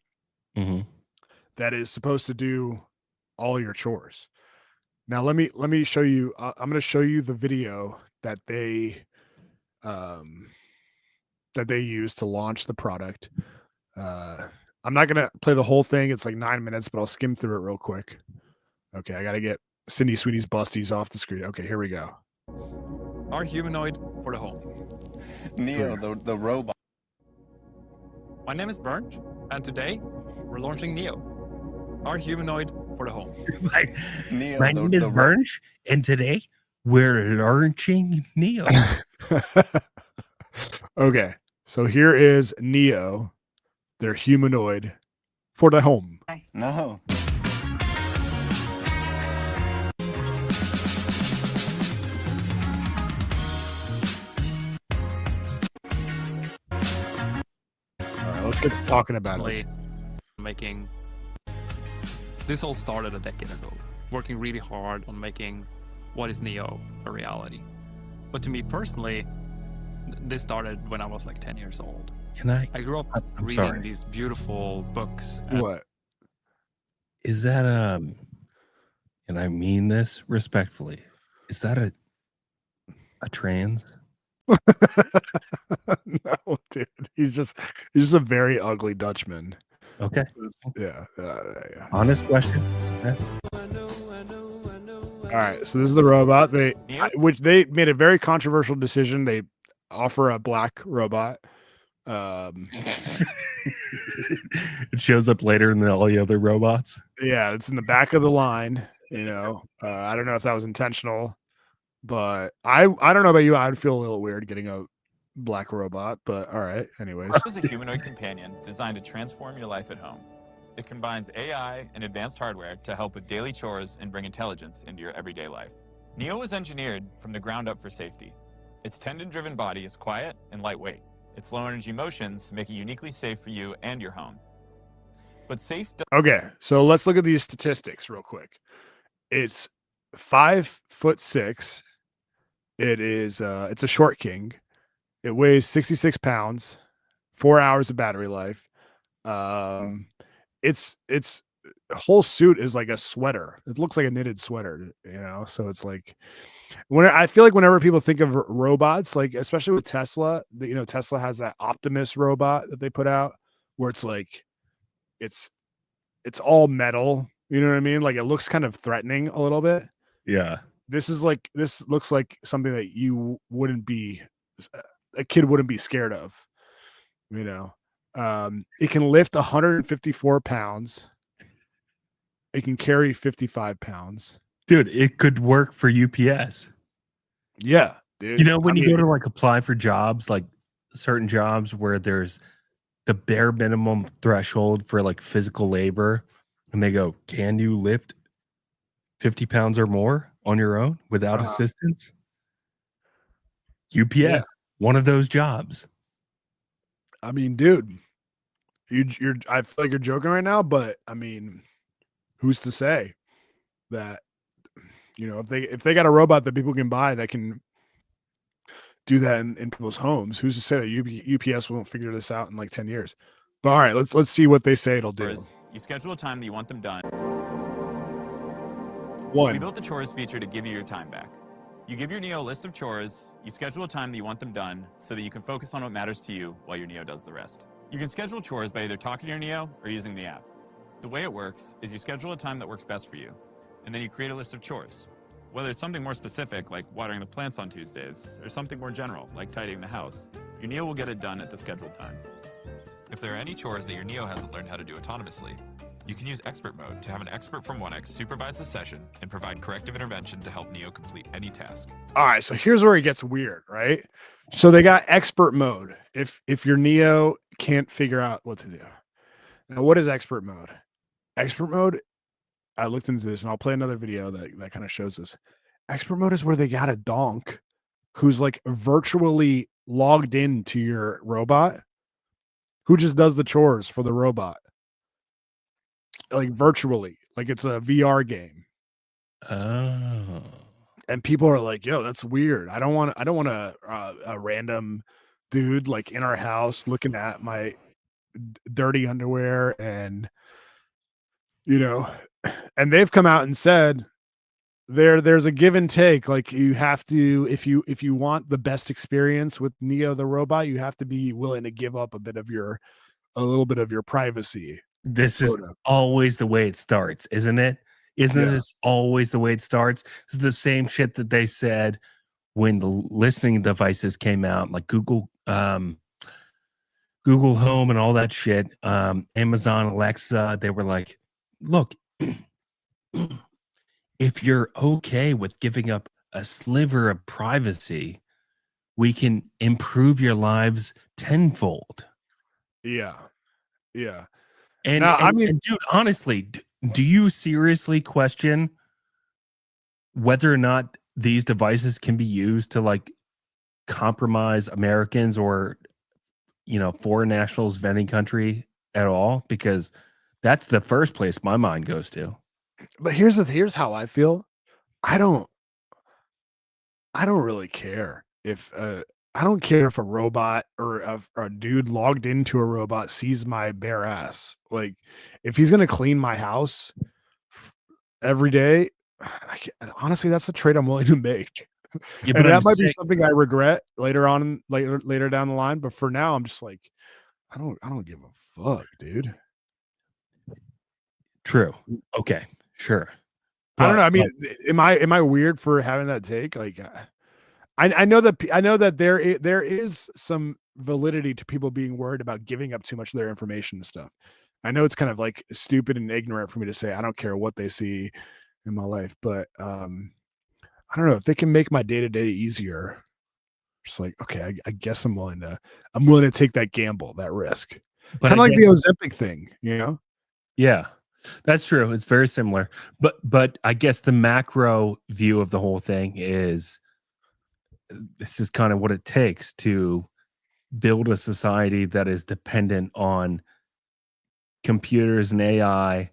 that is supposed to do all your chores. Now let me show you. I'm going to show you the video that they use to launch the product. I'm not going to play the whole thing. It's like 9 minutes, but I'll skim through it real quick. Okay, I got to get Cindy Sweeney's busties off the screen. Okay, here we go. Our humanoid for the home. Neo, the robot. My name is Bernd, and today we're launching Neo, our humanoid for the home. Neo, my name is Bernd, and today we're launching Neo. Okay, so here is Neo, their humanoid for the home. No. Let's get to talking about it. This all started a decade ago, working really hard on making what is Neo a reality. But to me personally, this started when I was like 10 years old. I grew up reading these beautiful books. What? Is that and I mean this respectfully, is that a trans? No, dude. He's just a very ugly Dutchman. Okay. Yeah. Honest question. Yeah. All right. So this is the robot. Which they made a very controversial decision. They offer a black robot. It shows up later than all the other robots. Yeah, it's in the back of the line. I don't know if that was intentional. But I don't know about you. I'd feel a little weird getting a black robot, but all right. Anyways. This is a humanoid companion designed to transform your life at home. It combines AI and advanced hardware to help with daily chores and bring intelligence into your everyday life. Neo was engineered from the ground up for safety. Its tendon-driven body is quiet and lightweight. Its low-energy motions make it uniquely safe for you and your home. But safe... Okay, so let's look at these statistics real quick. It's 5'6". It is it's a short king. It weighs 66 pounds, 4 hours of battery life. Its whole suit is like a sweater. It looks like a knitted sweater, so it's like I feel like whenever people think of robots, like especially with Tesla, Tesla has that Optimus robot that they put out where it's like it's all metal, you know what I mean? Like it looks kind of threatening a little bit. Yeah. This looks like something that a kid wouldn't be scared of, It can lift 154 pounds. It can carry 55 pounds. Dude, it could work for UPS. Yeah, dude. When you go to like apply for jobs, like certain jobs where there's the bare minimum threshold for like physical labor, and they go, can you lift 50 pounds or more on your own without assistance? UPS, one of those jobs. I mean, dude, I feel like you're joking right now, but I mean, who's to say that, if they got a robot that people can buy that can do that in people's homes, who's to say that UPS won't figure this out in like 10 years? But all right, let's see what they say it'll do. You schedule a time that you want them done. We built the chores feature to give you your time back. You give your Neo a list of chores, you schedule a time that you want them done so that you can focus on what matters to you while your Neo does the rest. You can schedule chores by either talking to your Neo or using the app. The way it works is you schedule a time that works best for you, and then you create a list of chores. Whether it's something more specific, like watering the plants on Tuesdays, or something more general, like tidying the house, your Neo will get it done at the scheduled time. If there are any chores that your Neo hasn't learned how to do autonomously, you can use expert mode to have an expert from 1X supervise the session and provide corrective intervention to help Neo complete any task. All right, so here's where it gets weird, right? So they got expert mode. If your Neo can't figure out what to do. Now, what is expert mode? Expert mode, I looked into this and I'll play another video that kind of shows this. Expert mode is where they got a donk who's like virtually logged into your robot who just does the chores for the robot. Like virtually, like it's a VR game. Oh. And people are like, yo, that's weird. I don't want a random dude like in our house looking at my dirty underwear and and they've come out and said there's a give and take. Like you have to, if you want the best experience with Neo the robot, you have to be willing to give up a little bit of your privacy. This is always the way it starts, isn't it? Isn't this always the way it starts? This is the same shit that they said when the listening devices came out, like Google Home and all that shit, Amazon Alexa. They were like, look, if you're okay with giving up a sliver of privacy, we can improve your lives tenfold. Yeah. And dude, honestly, do you seriously question whether or not these devices can be used to like compromise Americans or foreign nationals of any country at all? Because that's the first place my mind goes to. But here's how I feel. I don't really care if I don't care if a robot or a dude logged into a robot sees my bare ass. Like, if he's gonna clean my house every day, honestly, that's a trade I'm willing to make. Yeah, and that might be something I regret later down the line. But for now, I'm just like, I don't give a fuck, dude. True. Okay. Sure. I don't know. I mean, am I weird for having that take? Like, I know that there is some validity to people being worried about giving up too much of their information and stuff. I know it's kind of like stupid and ignorant for me to say I don't care what they see in my life, but I don't know if they can make my day-to-day easier. Just like, okay, I guess I'm willing to take that gamble, that risk. Kind of like the Ozempic thing, Yeah. That's true. It's very similar. But I guess the macro view of the whole thing is this is kind of what it takes to build a society that is dependent on computers and AI,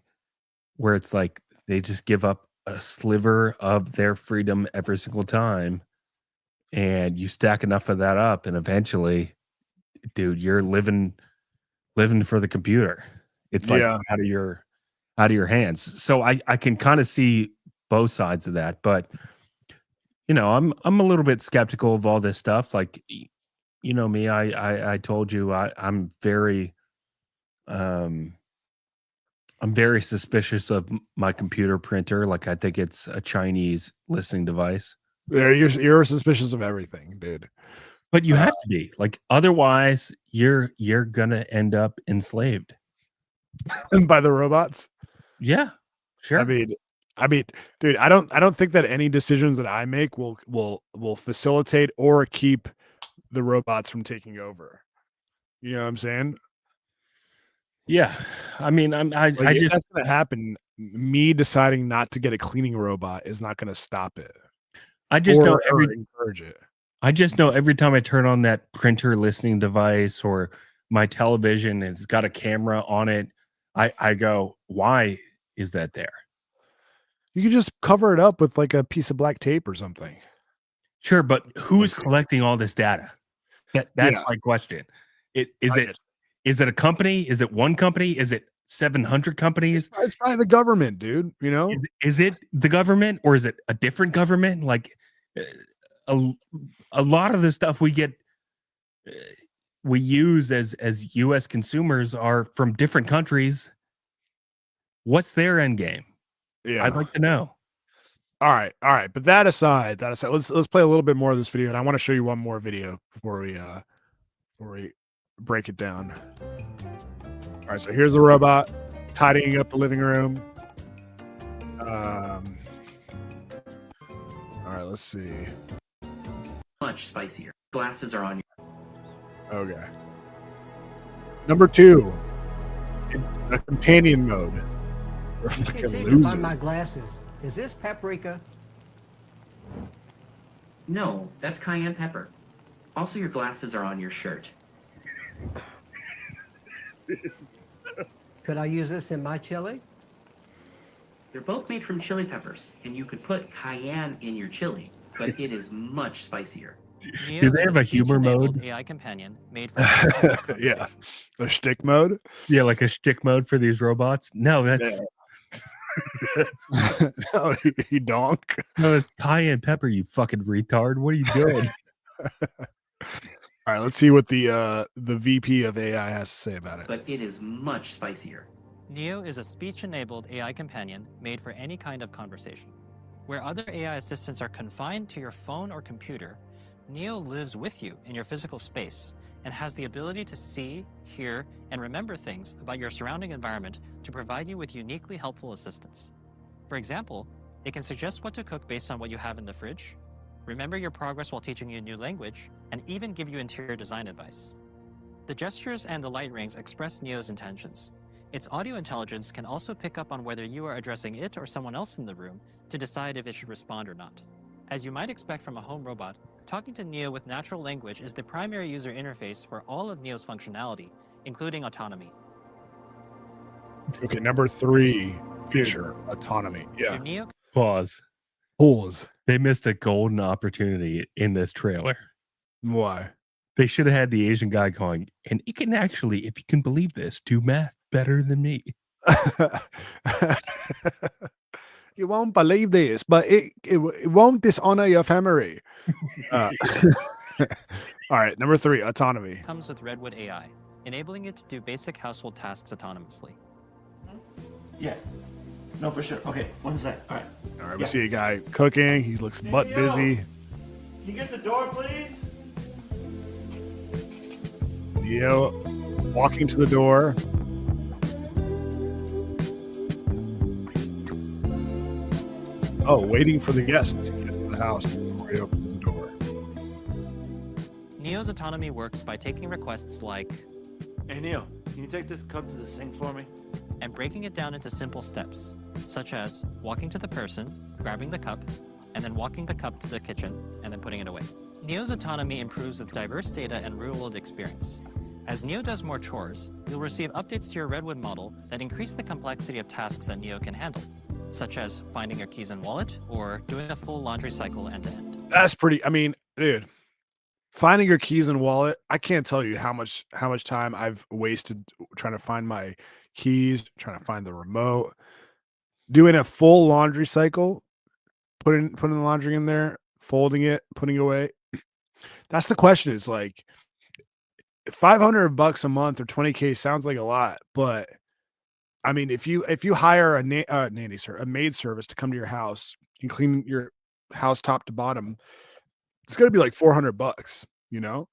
where it's like they just give up a sliver of their freedom every single time. And you stack enough of that up, and eventually, dude, you're living for the computer. It's like out of your hands. So I can kind of see both sides of that, but I'm a little bit skeptical of all this stuff. Like, me, I told you I'm very suspicious of my computer printer. Like, I think it's a Chinese listening device. Yeah, you're suspicious of everything, dude. But you have to be, like, otherwise you're gonna end up enslaved by the robots. Yeah, sure. I mean, dude, I don't think that any decisions that I make will facilitate or keep the robots from taking over. You know what I'm saying? Yeah, I mean, I just that's gonna happen. Me deciding not to get a cleaning robot is not gonna stop it. I just know encourage it. I just know every time I turn on that printer listening device or my television, it's got a camera on it. I go, why is that there? You can just cover it up with like a piece of black tape or something. Sure, but who's collecting all this data? That's my question. Is it a company? Is it one company? Is it 700 companies? It's probably the government, dude. Is it the government or is it a different government? Like a lot of the stuff we use as U.S. consumers are from different countries. What's their end game? Yeah, I'd like to know. All right. But that aside, let's play a little bit more of this video, and I want to show you one more video before we break it down. All right, so here's the robot tidying up the living room. All right, let's see. Much spicier. Glasses are on your. Okay. Number 2, a companion mode. We're I fucking can't seem to losers. find my glasses. Is this paprika? No, that's cayenne pepper. Also, your glasses are on your shirt. Could I use this in my chili? They're both made from chili peppers, and you could put cayenne in your chili, but it is much spicier. Do they have a humor mode? AI companion made for Yeah, a shtick mode. Yeah, like a shtick mode for these robots. No, that's No, you donk. no, it's cayenne pepper. You fucking retard. What are you doing? All right, let's see what the VP of AI has to say about it. But it is much spicier. Neo is a speech-enabled AI companion made for any kind of conversation. Where other AI assistants are confined to your phone or computer, Neo lives with you in your physical space and has the ability to see, hear, and remember things about your surrounding environment to provide you with uniquely helpful assistance. For example, it can suggest what to cook based on what you have in the fridge, remember your progress while teaching you a new language, and even give you interior design advice. The gestures and the light rings express Neo's intentions. Its audio intelligence can also pick up on whether you are addressing it or someone else in the room to decide if it should respond or not. As you might expect from a home robot, talking to Neo with natural language is the primary user interface for all of Neo's functionality, including autonomy. Okay, number 3, feature autonomy. Yeah. Neo Pause. They missed a golden opportunity in this trailer. Why? They should have had the Asian guy going, and it can actually, if you can believe this, do math better than me. You won't believe this, but it won't dishonor your family. All right, number 3, autonomy. comes with Redwood AI, enabling it to do basic household tasks autonomously. Yeah. No, for sure. Okay, one sec. All right. We see a guy cooking. He looks butt busy. Can you get the door, please? Neo walking to the door. Oh, waiting for the guest to get to the house before he opens the door. Neo's autonomy works by taking requests like, "Hey Neo, can you take this cup to the sink for me?" and breaking it down into simple steps, such as walking to the person, grabbing the cup, and then walking the cup to the kitchen, and then putting it away. Neo's autonomy improves with diverse data and real-world experience. As Neo does more chores, you'll receive updates to your Redwood model that increase the complexity of tasks that Neo can handle, such as finding your keys and wallet, or doing a full laundry cycle end-to-end. That's pretty. I mean, dude, finding your keys and wallet. I can't tell you how much time I've wasted trying to find my keys, trying to find the remote, doing a full laundry cycle, putting the laundry in there, folding it, putting it away. That's the question. Is like $500 a month or $20K sounds like a lot, but I mean, if you hire a nanny, sir, a maid service to come to your house and clean your house top to bottom, it's gonna be like $400. You know.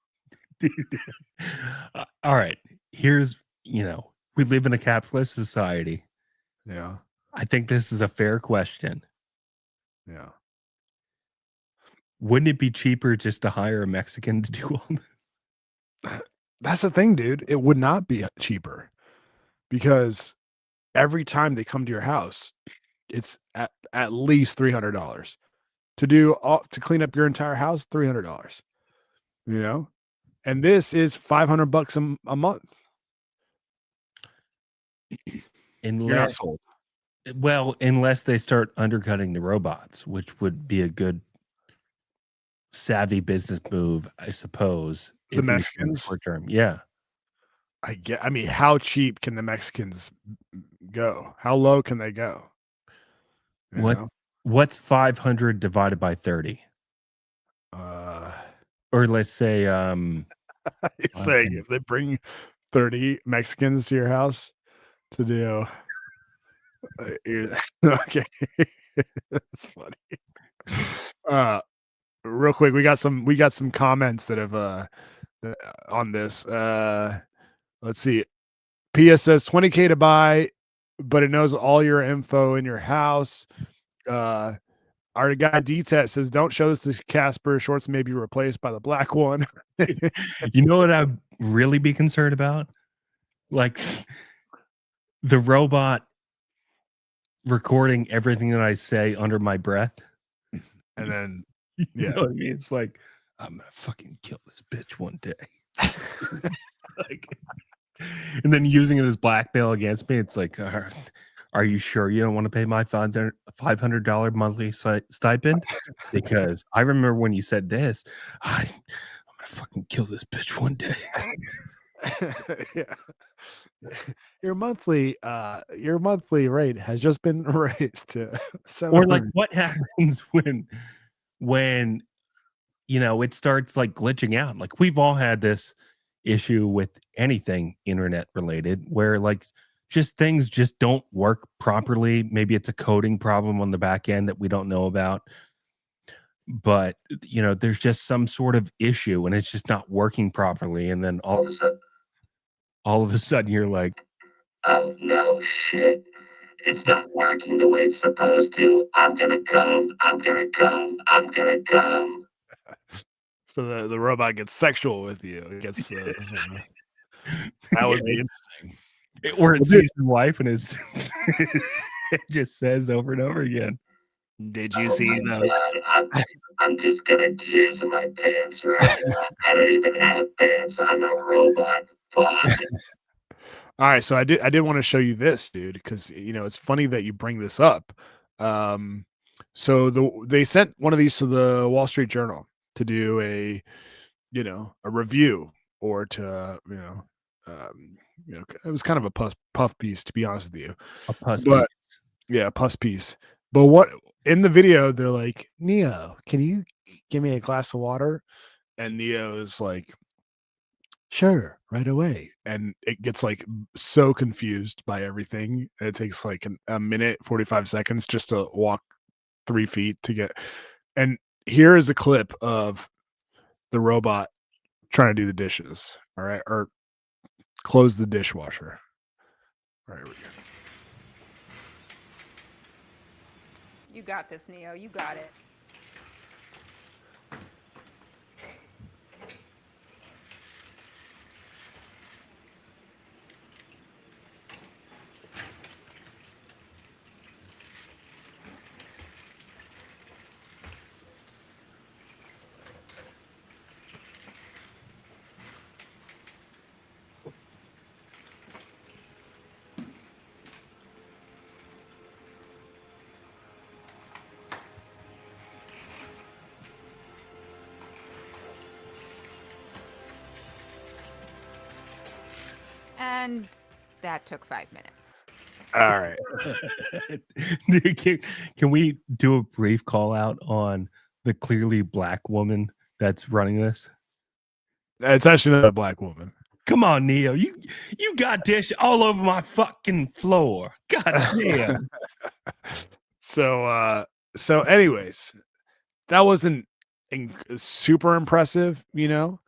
All right. Here's, we live in a capitalist society. Yeah. I think this is a fair question. Yeah. Wouldn't it be cheaper just to hire a Mexican to do all this? That's the thing, dude. It would not be cheaper because every time they come to your house, it's at least $300 to clean up your entire house. $300, and this is $500 a month. Unless they start undercutting the robots, which would be a good savvy business move, I suppose. The Mexicans, short term, yeah. I mean, how cheap can the Mexicans go? How low can they go? What's 500 divided by 30? Or let's say, you're saying if they bring 30 Mexicans to your house to do Okay. That's funny. Real quick, we got some comments that have on this. Let's see. PS says 20K to buy, but it knows all your info in your house. Our guy D-Tet says, don't show this to Casper. Shorts may be replaced by the black one. You know what I'd really be concerned about? Like the robot recording everything that I say under my breath. And then, You yeah. know what I mean? It's like, I'm going to fucking kill this bitch one day. Like, and then using it as blackmail against me. It's like, are you sure you don't want to pay my $500 monthly stipend? Because I remember when you said this, I'm going to fucking kill this bitch one day. Yeah. Your monthly rate has just been raised to Or like what happens when you know it starts like glitching out. Like we've all had this issue with anything internet related where like just things just don't work properly. Maybe it's a coding problem on the back end that we don't know about. But you know, there's just some sort of issue and it's just not working properly. And then all of a sudden you're like, oh no, shit. It's not working the way it's supposed to. I'm gonna come. I'm gonna come. I'm gonna come. So the robot gets sexual with you. It gets that would be interesting. Or it sees his wife and it's it just says over and over again. Did you see those? I'm just gonna jizz in my pants right now. I don't even have pants. I'm a robot. Fuck. All right, so I did want to show you this, dude, because you know it's funny that you bring this up. So they sent one of these to the Wall Street Journal to do a review or to it was kind of a puff piece, to be honest with you. A puff But piece. yeah, a puff piece. But what in the video they're like, Neo, can you give me a glass of water? And Neo is like, sure, right away. And it gets like so confused by everything. It takes like a minute, 45 seconds just to walk 3 feet to get. And here is a clip of the robot trying to do the dishes. All right. Or close the dishwasher. All right. Here we go. You got this, Neo. You got it. And that took 5 minutes. All right. Dude, can we do a brief call out on the clearly black woman that's running this? It's actually not a black woman. Come on, Neo. You got dish all over my fucking floor. God damn. So anyways, that wasn't super impressive, you know.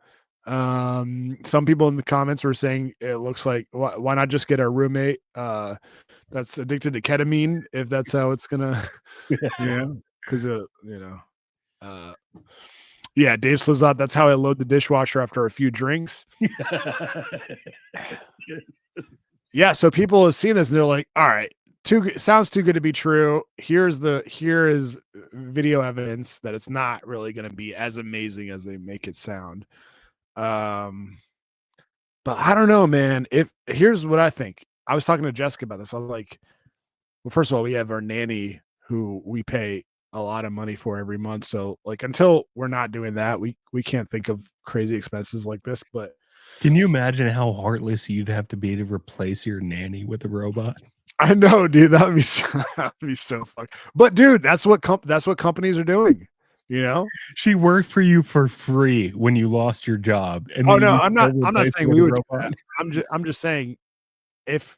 Some people in the comments were saying it looks like why not just get a roommate that's addicted to ketamine if that's how it's gonna because yeah, Dave Slizot, that's how I load the dishwasher after a few drinks. Yeah, so people have seen this and they're like, all right, sounds too good to be true. Here is video evidence that it's not really going to be as amazing as they make it sound. But I don't know, man. Here's what I think. I was talking to Jessica about this. I was like, well, first of all, we have our nanny who we pay a lot of money for every month. So like until we're not doing that, we can't think of crazy expenses like this. But can you imagine how heartless you'd have to be to replace your nanny with a robot? I know, dude. That'd be so fucked. But dude, that's what companies are doing. You know, she worked for you for free when you lost your job. And I'm not saying we would. I'm just saying if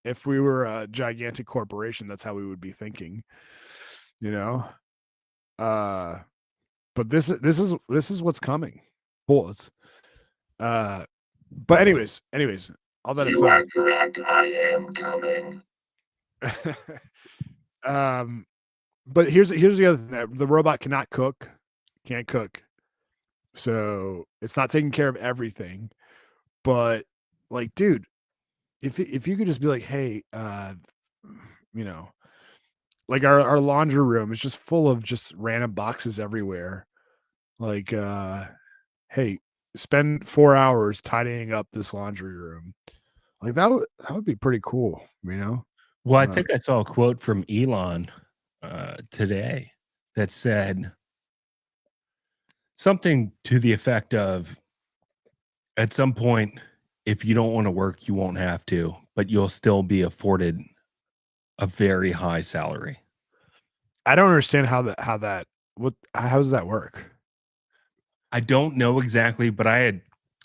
if we were a gigantic corporation, that's how we would be thinking, you know. But this is what's coming. Bullets. But anyways, all that You are aside, correct. I am coming. but here's the other thing: the robot can't cook, so it's not taking care of everything. But like, dude, if you could just be like, hey, you know, like our laundry room is just full of just random boxes everywhere. Like, hey, spend 4 hours tidying up this laundry room. Like that would be pretty cool, you know? Well, I think I saw a quote from Elon today that said something to the effect of, at some point, if you don't want to work, you won't have to, but you'll still be afforded a very high salary. I don't understand how does that work? I don't know exactly, but I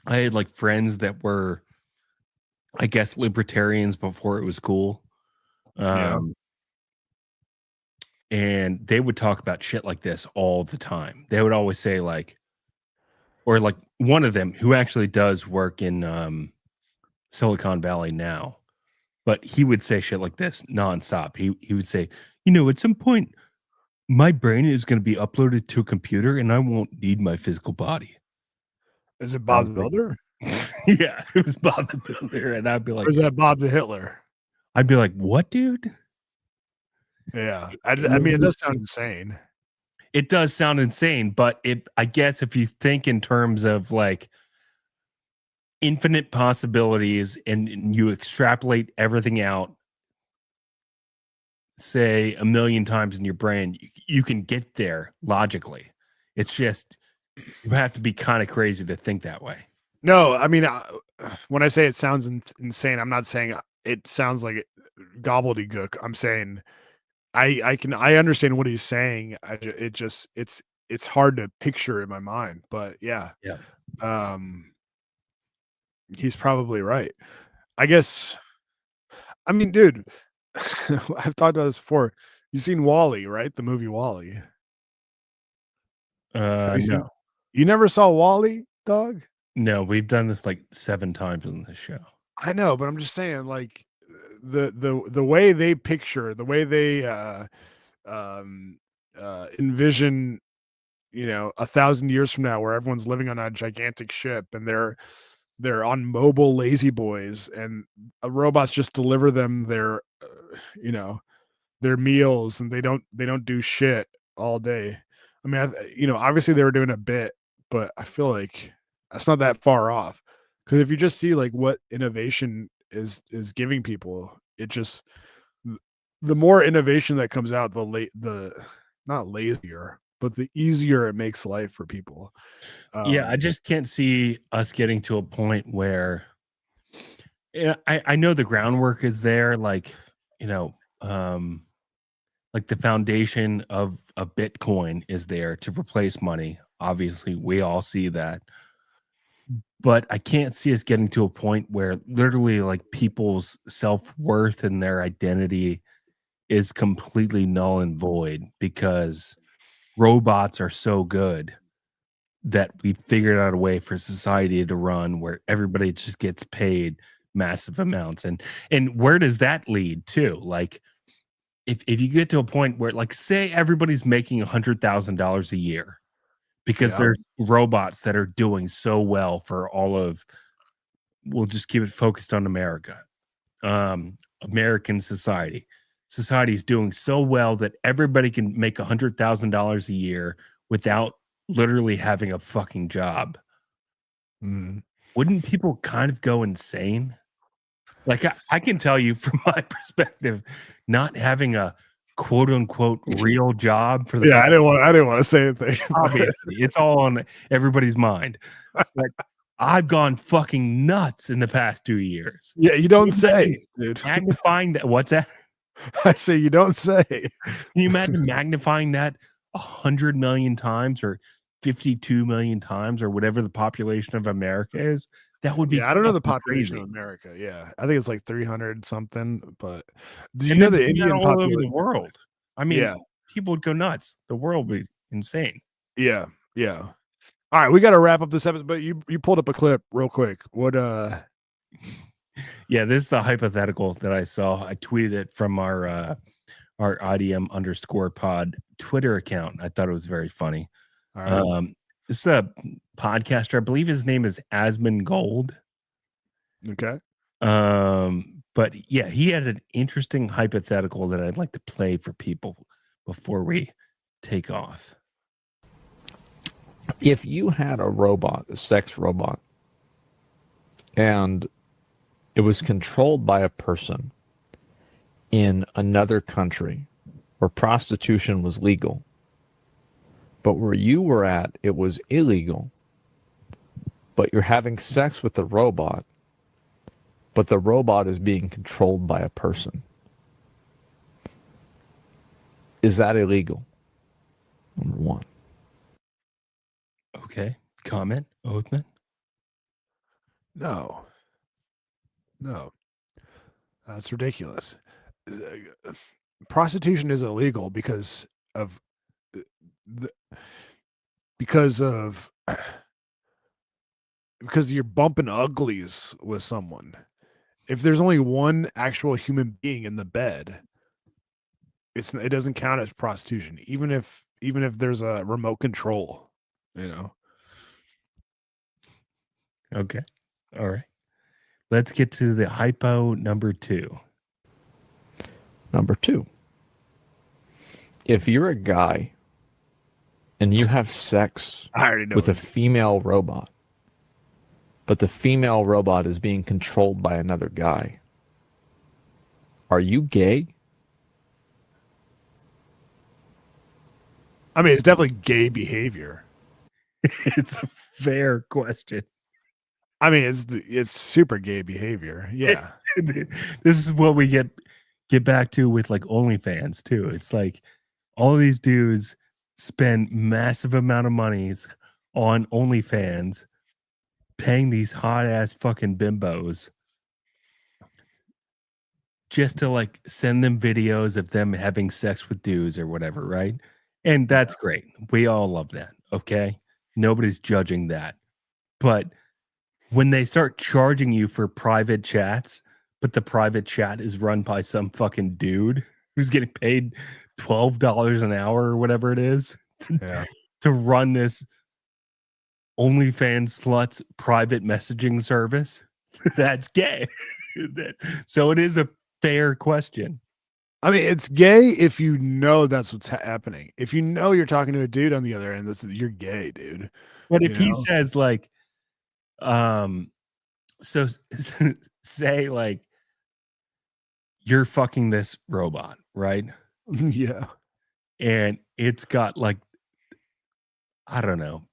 had like friends that were, I guess, libertarians before it was cool. And they would talk about shit like this all the time. They would always say like, or like one of them who actually does work in Silicon Valley now, but he would say shit like this nonstop. He would say, at some point, my brain is going to be uploaded to a computer and I won't need my physical body. Is it Bob the Builder? Yeah, it was Bob the Builder. And I'd be like, or is that Bob the Hitler? I'd be like, what, dude? Yeah. I mean, it does sound insane. It does sound insane, but I guess if you think in terms of like infinite possibilities and you extrapolate everything out, say 1 million times in your brain, you can get there logically. It's just, you have to be kind of crazy to think that way. No, I mean, when I say it sounds insane, I'm not saying it sounds like gobbledygook. I'm saying I understand what he's saying. It's hard to picture in my mind, but yeah. He's probably right. I guess. I mean, dude, I've talked about this before. You've seen Wall-E, right? The movie Wall-E. No. You never saw Wall-E, dog? No, we've done this like 7 times on this show. I know, but I'm just saying, like, the way they picture, the way they envision, 1,000 years from now, where everyone's living on a gigantic ship and they're on mobile lazy boys, and robots just deliver them their their meals, and they don't do shit all day. I mean, obviously they were doing a bit, but I feel like that's not that far off. Because if you just see like what innovation is giving people, it just, the more innovation that comes out, the not lazier, but the easier it makes life for people. Yeah, I just can't see us getting to a point where, I know the groundwork is there, like, like the foundation of Bitcoin is there to replace money. Obviously, we all see that. But I can't see us getting to a point where literally like people's self-worth and their identity is completely null and void because robots are so good that we figured out a way for society to run where everybody just gets paid massive amounts. And where does that lead to? Like, if you get to a point where, like, say everybody's making $100,000 a year because there's robots that are doing so well for all of, we'll just keep it focused on America, American society. Society is doing so well that everybody can make $100,000 a year without literally having a fucking job. Wouldn't people kind of go insane? Like, I can tell you from my perspective, not having a quote unquote real job for the I didn't want to say anything. Obviously, it's all on everybody's mind. Like, I've gone fucking nuts in the past 2 years. Yeah, you don't say, dude. Magnifying that, what's that? I say you don't say. Can you imagine magnifying that 100 million times or 52 million times or whatever the population of America is? That would be Yeah, I don't know the fucking population crazy. of America. Yeah, I think it's like 300 something. But do you And know then the do that Indian all over the population? world. I mean, Yeah, people would go nuts. The world would be insane. yeah, yeah. All right, we got to wrap up this episode. But you pulled up a clip real quick. What? Yeah, this is the hypothetical that I saw. I tweeted it from our IDM_pod Twitter account. I thought it was very funny. All right. This is a podcaster. I believe his name is Asmund Gold. Okay. But yeah, he had an interesting hypothetical that I'd like to play for people before we take off. If you had a robot, a sex robot, and it was controlled by a person in another country where prostitution was legal, but where you were at, it was illegal, but you're having sex with the robot, but the robot is being controlled by a person. Is that illegal? Number one. Okay. Comment, Oathman? No. That's ridiculous. Prostitution is illegal because of because you're bumping uglies with someone. If there's only one actual human being in the bed, it doesn't count as prostitution, even if there's a remote control, you know. Okay. All right. Let's get to the hypo number 2. Number 2. If you're a guy and you have sex with a female robot, but the female robot is being controlled by another guy, are you gay? I mean, it's definitely gay behavior. It's a fair question. I mean, it's super gay behavior. Yeah. This is what we get back to with like OnlyFans too. It's like all of these dudes spend massive amount of monies on OnlyFans paying these hot ass fucking bimbos just to like send them videos of them having sex with dudes or whatever, right? And that's great. We all love that. Okay. Nobody's judging that. But when they start charging you for private chats, but the private chat is run by some fucking dude who's getting paid $12 an hour or whatever it is to run this OnlyFans sluts private messaging service, that's gay. So it is a fair question. I mean, it's gay if you know that's what's happening. If you know you're talking to a dude on the other end, you're gay, dude. But if he says like, so say like you're fucking this robot, right? Yeah. And it's got like, I don't know,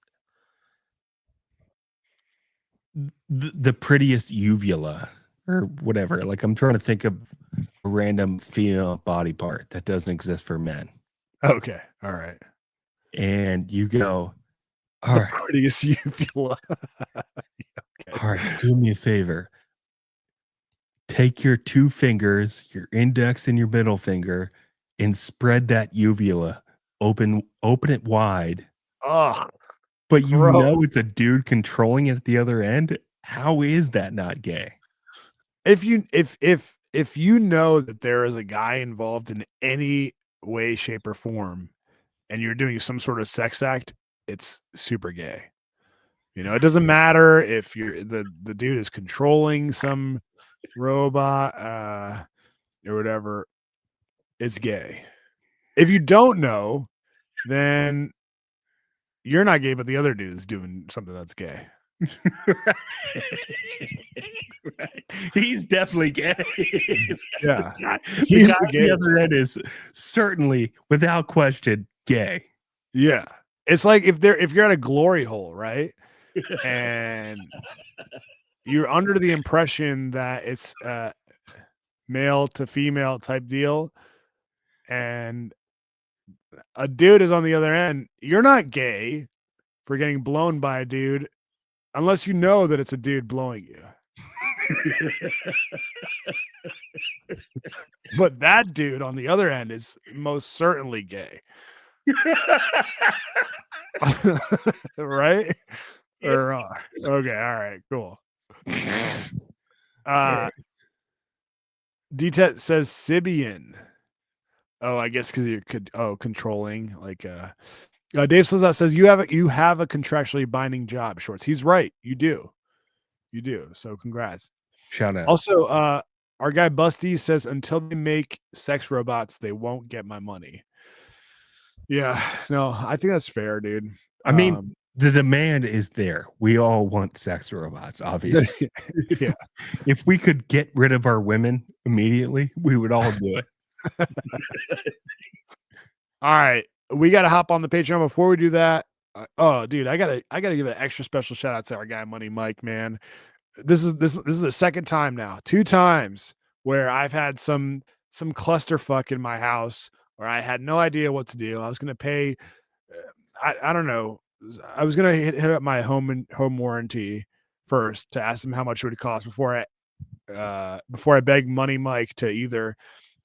the prettiest uvula or whatever. Like I'm trying to think of a random female body part that doesn't exist for men. Okay. All right. And you go, all the right, prettiest uvula. Okay. All right, do me a favor. Take your 2 fingers, your index and your middle finger, and spread that uvula. Open it wide. Oh, but you know it's a dude controlling it at the other end. How is that not gay? If you know that there is a guy involved in any way, shape, or form, and you're doing some sort of sex act, it's super gay. You know, it doesn't matter if the dude is controlling some robot or whatever. It's gay. If you don't know, then you're not gay, but the other dude is doing something that's gay. Right. He's definitely gay. Yeah. The guy on the other end is certainly, without question, gay. Yeah. It's like if you're at a glory hole, right? And you're under the impression that it's male to female type deal, and a dude is on the other end, you're not gay for getting blown by a dude unless you know that it's a dude blowing you. But that dude on the other end is most certainly gay. Right? Or okay, all right, cool. D-Tet says Sibian. Oh, I guess because you're controlling. Like Dave Slizot says you have a contractually binding job, Shorts. He's right. You do. So congrats. Shout out. Also, our guy Busty says until they make sex robots, they won't get my money. Yeah, no, I think that's fair, dude. I mean, the demand is there. We all want sex robots, obviously. Yeah. If we could get rid of our women immediately, we would all do it. All right, we got to hop on the Patreon. Before we do that, oh, dude, I gotta give an extra special shout out to our guy Money Mike, man. This is the second time now, 2 times where I've had some clusterfuck in my house where I had no idea what to do. I was gonna pay, I don't know. I was gonna hit up my home warranty first to ask them how much it would cost before I beg Money Mike to either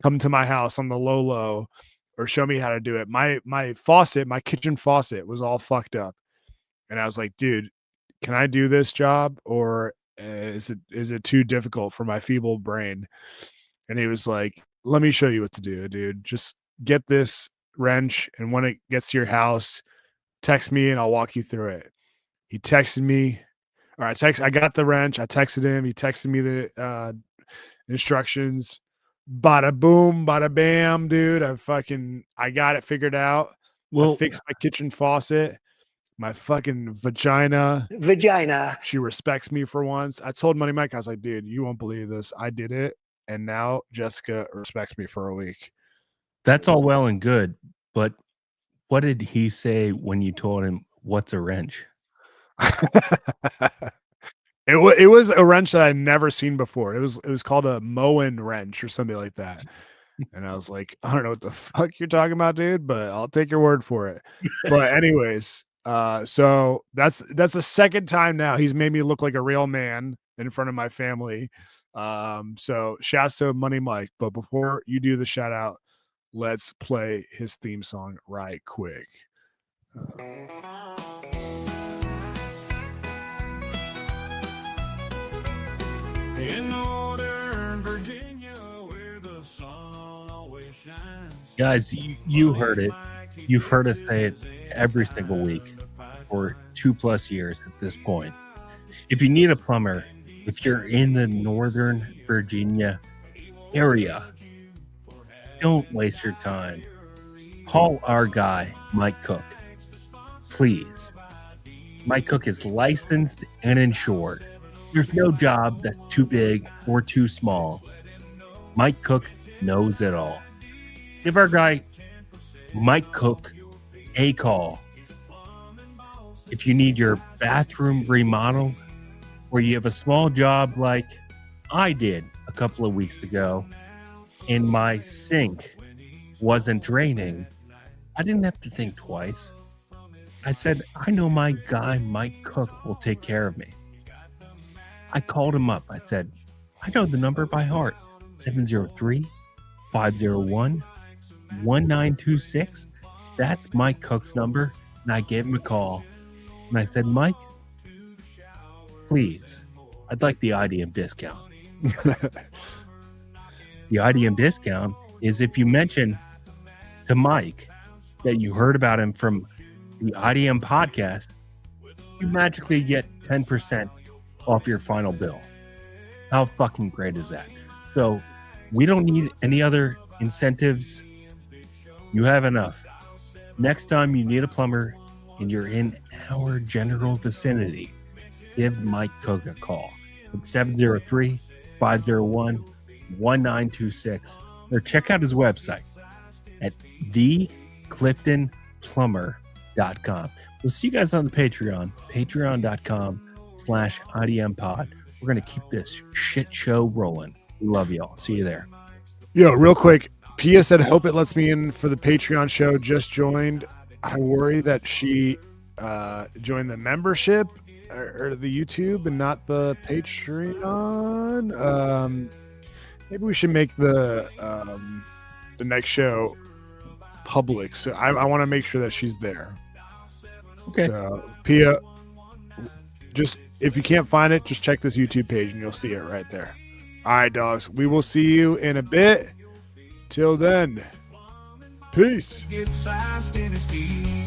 come to my house on the low or show me how to do it. My faucet, my kitchen faucet was all fucked up. And I was like, dude, can I do this job or is it too difficult for my feeble brain? And he was like, let me show you what to do, dude. Just get this wrench and when it gets to your house, text me and I'll walk you through it. He texted me. All right, I got the wrench. I texted him. He texted me the instructions. Bada boom, bada bam, dude. I got it figured out. Well, I fixed my kitchen faucet. My fucking vagina. She respects me for once. I told Money Mike, I was like, dude, you won't believe this. I did it. And now Jessica respects me for a week. That's all well and good. But what did he say when you told him what's a wrench? It was a wrench that I'd never seen before. It was called a Moen wrench or something like that. And I was like, I don't know what the fuck you're talking about, dude, but I'll take your word for it. But anyways, so that's the second time now he's made me look like a real man in front of my family. So shouts to Money Mike. But before you do the shout out, let's play his theme song right quick. In Northern Virginia, where the sun always shines. Guys, you heard it. You've heard us say it every single week for 2+ years at this point. If you need a plumber, if you're in the Northern Virginia area, don't waste your time. Call our guy, Mike Cook. Please. Mike Cook is licensed and insured. There's no job that's too big or too small. Mike Cook knows it all. Give our guy, Mike Cook, a call. If you need your bathroom remodeled, or you have a small job like I did a couple of weeks ago, and my sink wasn't draining, I didn't have to think twice. I said, I know my guy, Mike Cook, will take care of me. I called him up. I said, I know the number by heart, 703-501-1926. That's Mike Cook's number. And I gave him a call. And I said, Mike, please, I'd like the IDM discount. The IDM discount is if you mention to Mike that you heard about him from the IDM podcast, you magically get 10% off your final bill. How fucking great is that? So we don't need any other incentives. You have enough. Next time you need a plumber and you're in our general vicinity, give Mike Cook a call at 703-501-1926 or check out his website at thecliftonplumber.com. We'll see you guys on the Patreon, patreon.com/IDM pod. We're going to keep this shit show rolling. We love y'all. See you there. Yo, real quick. Pia said, hope it lets me in for the Patreon show. Just joined. I worry that she joined the membership or the YouTube and not the Patreon. Maybe we should make the next show public. So I want to make sure that she's there. Okay. So Pia, just if you can't find it, just check this YouTube page and you'll see it right there. All right, dogs. We will see you in a bit. Till then, peace. Get sized in his teeth.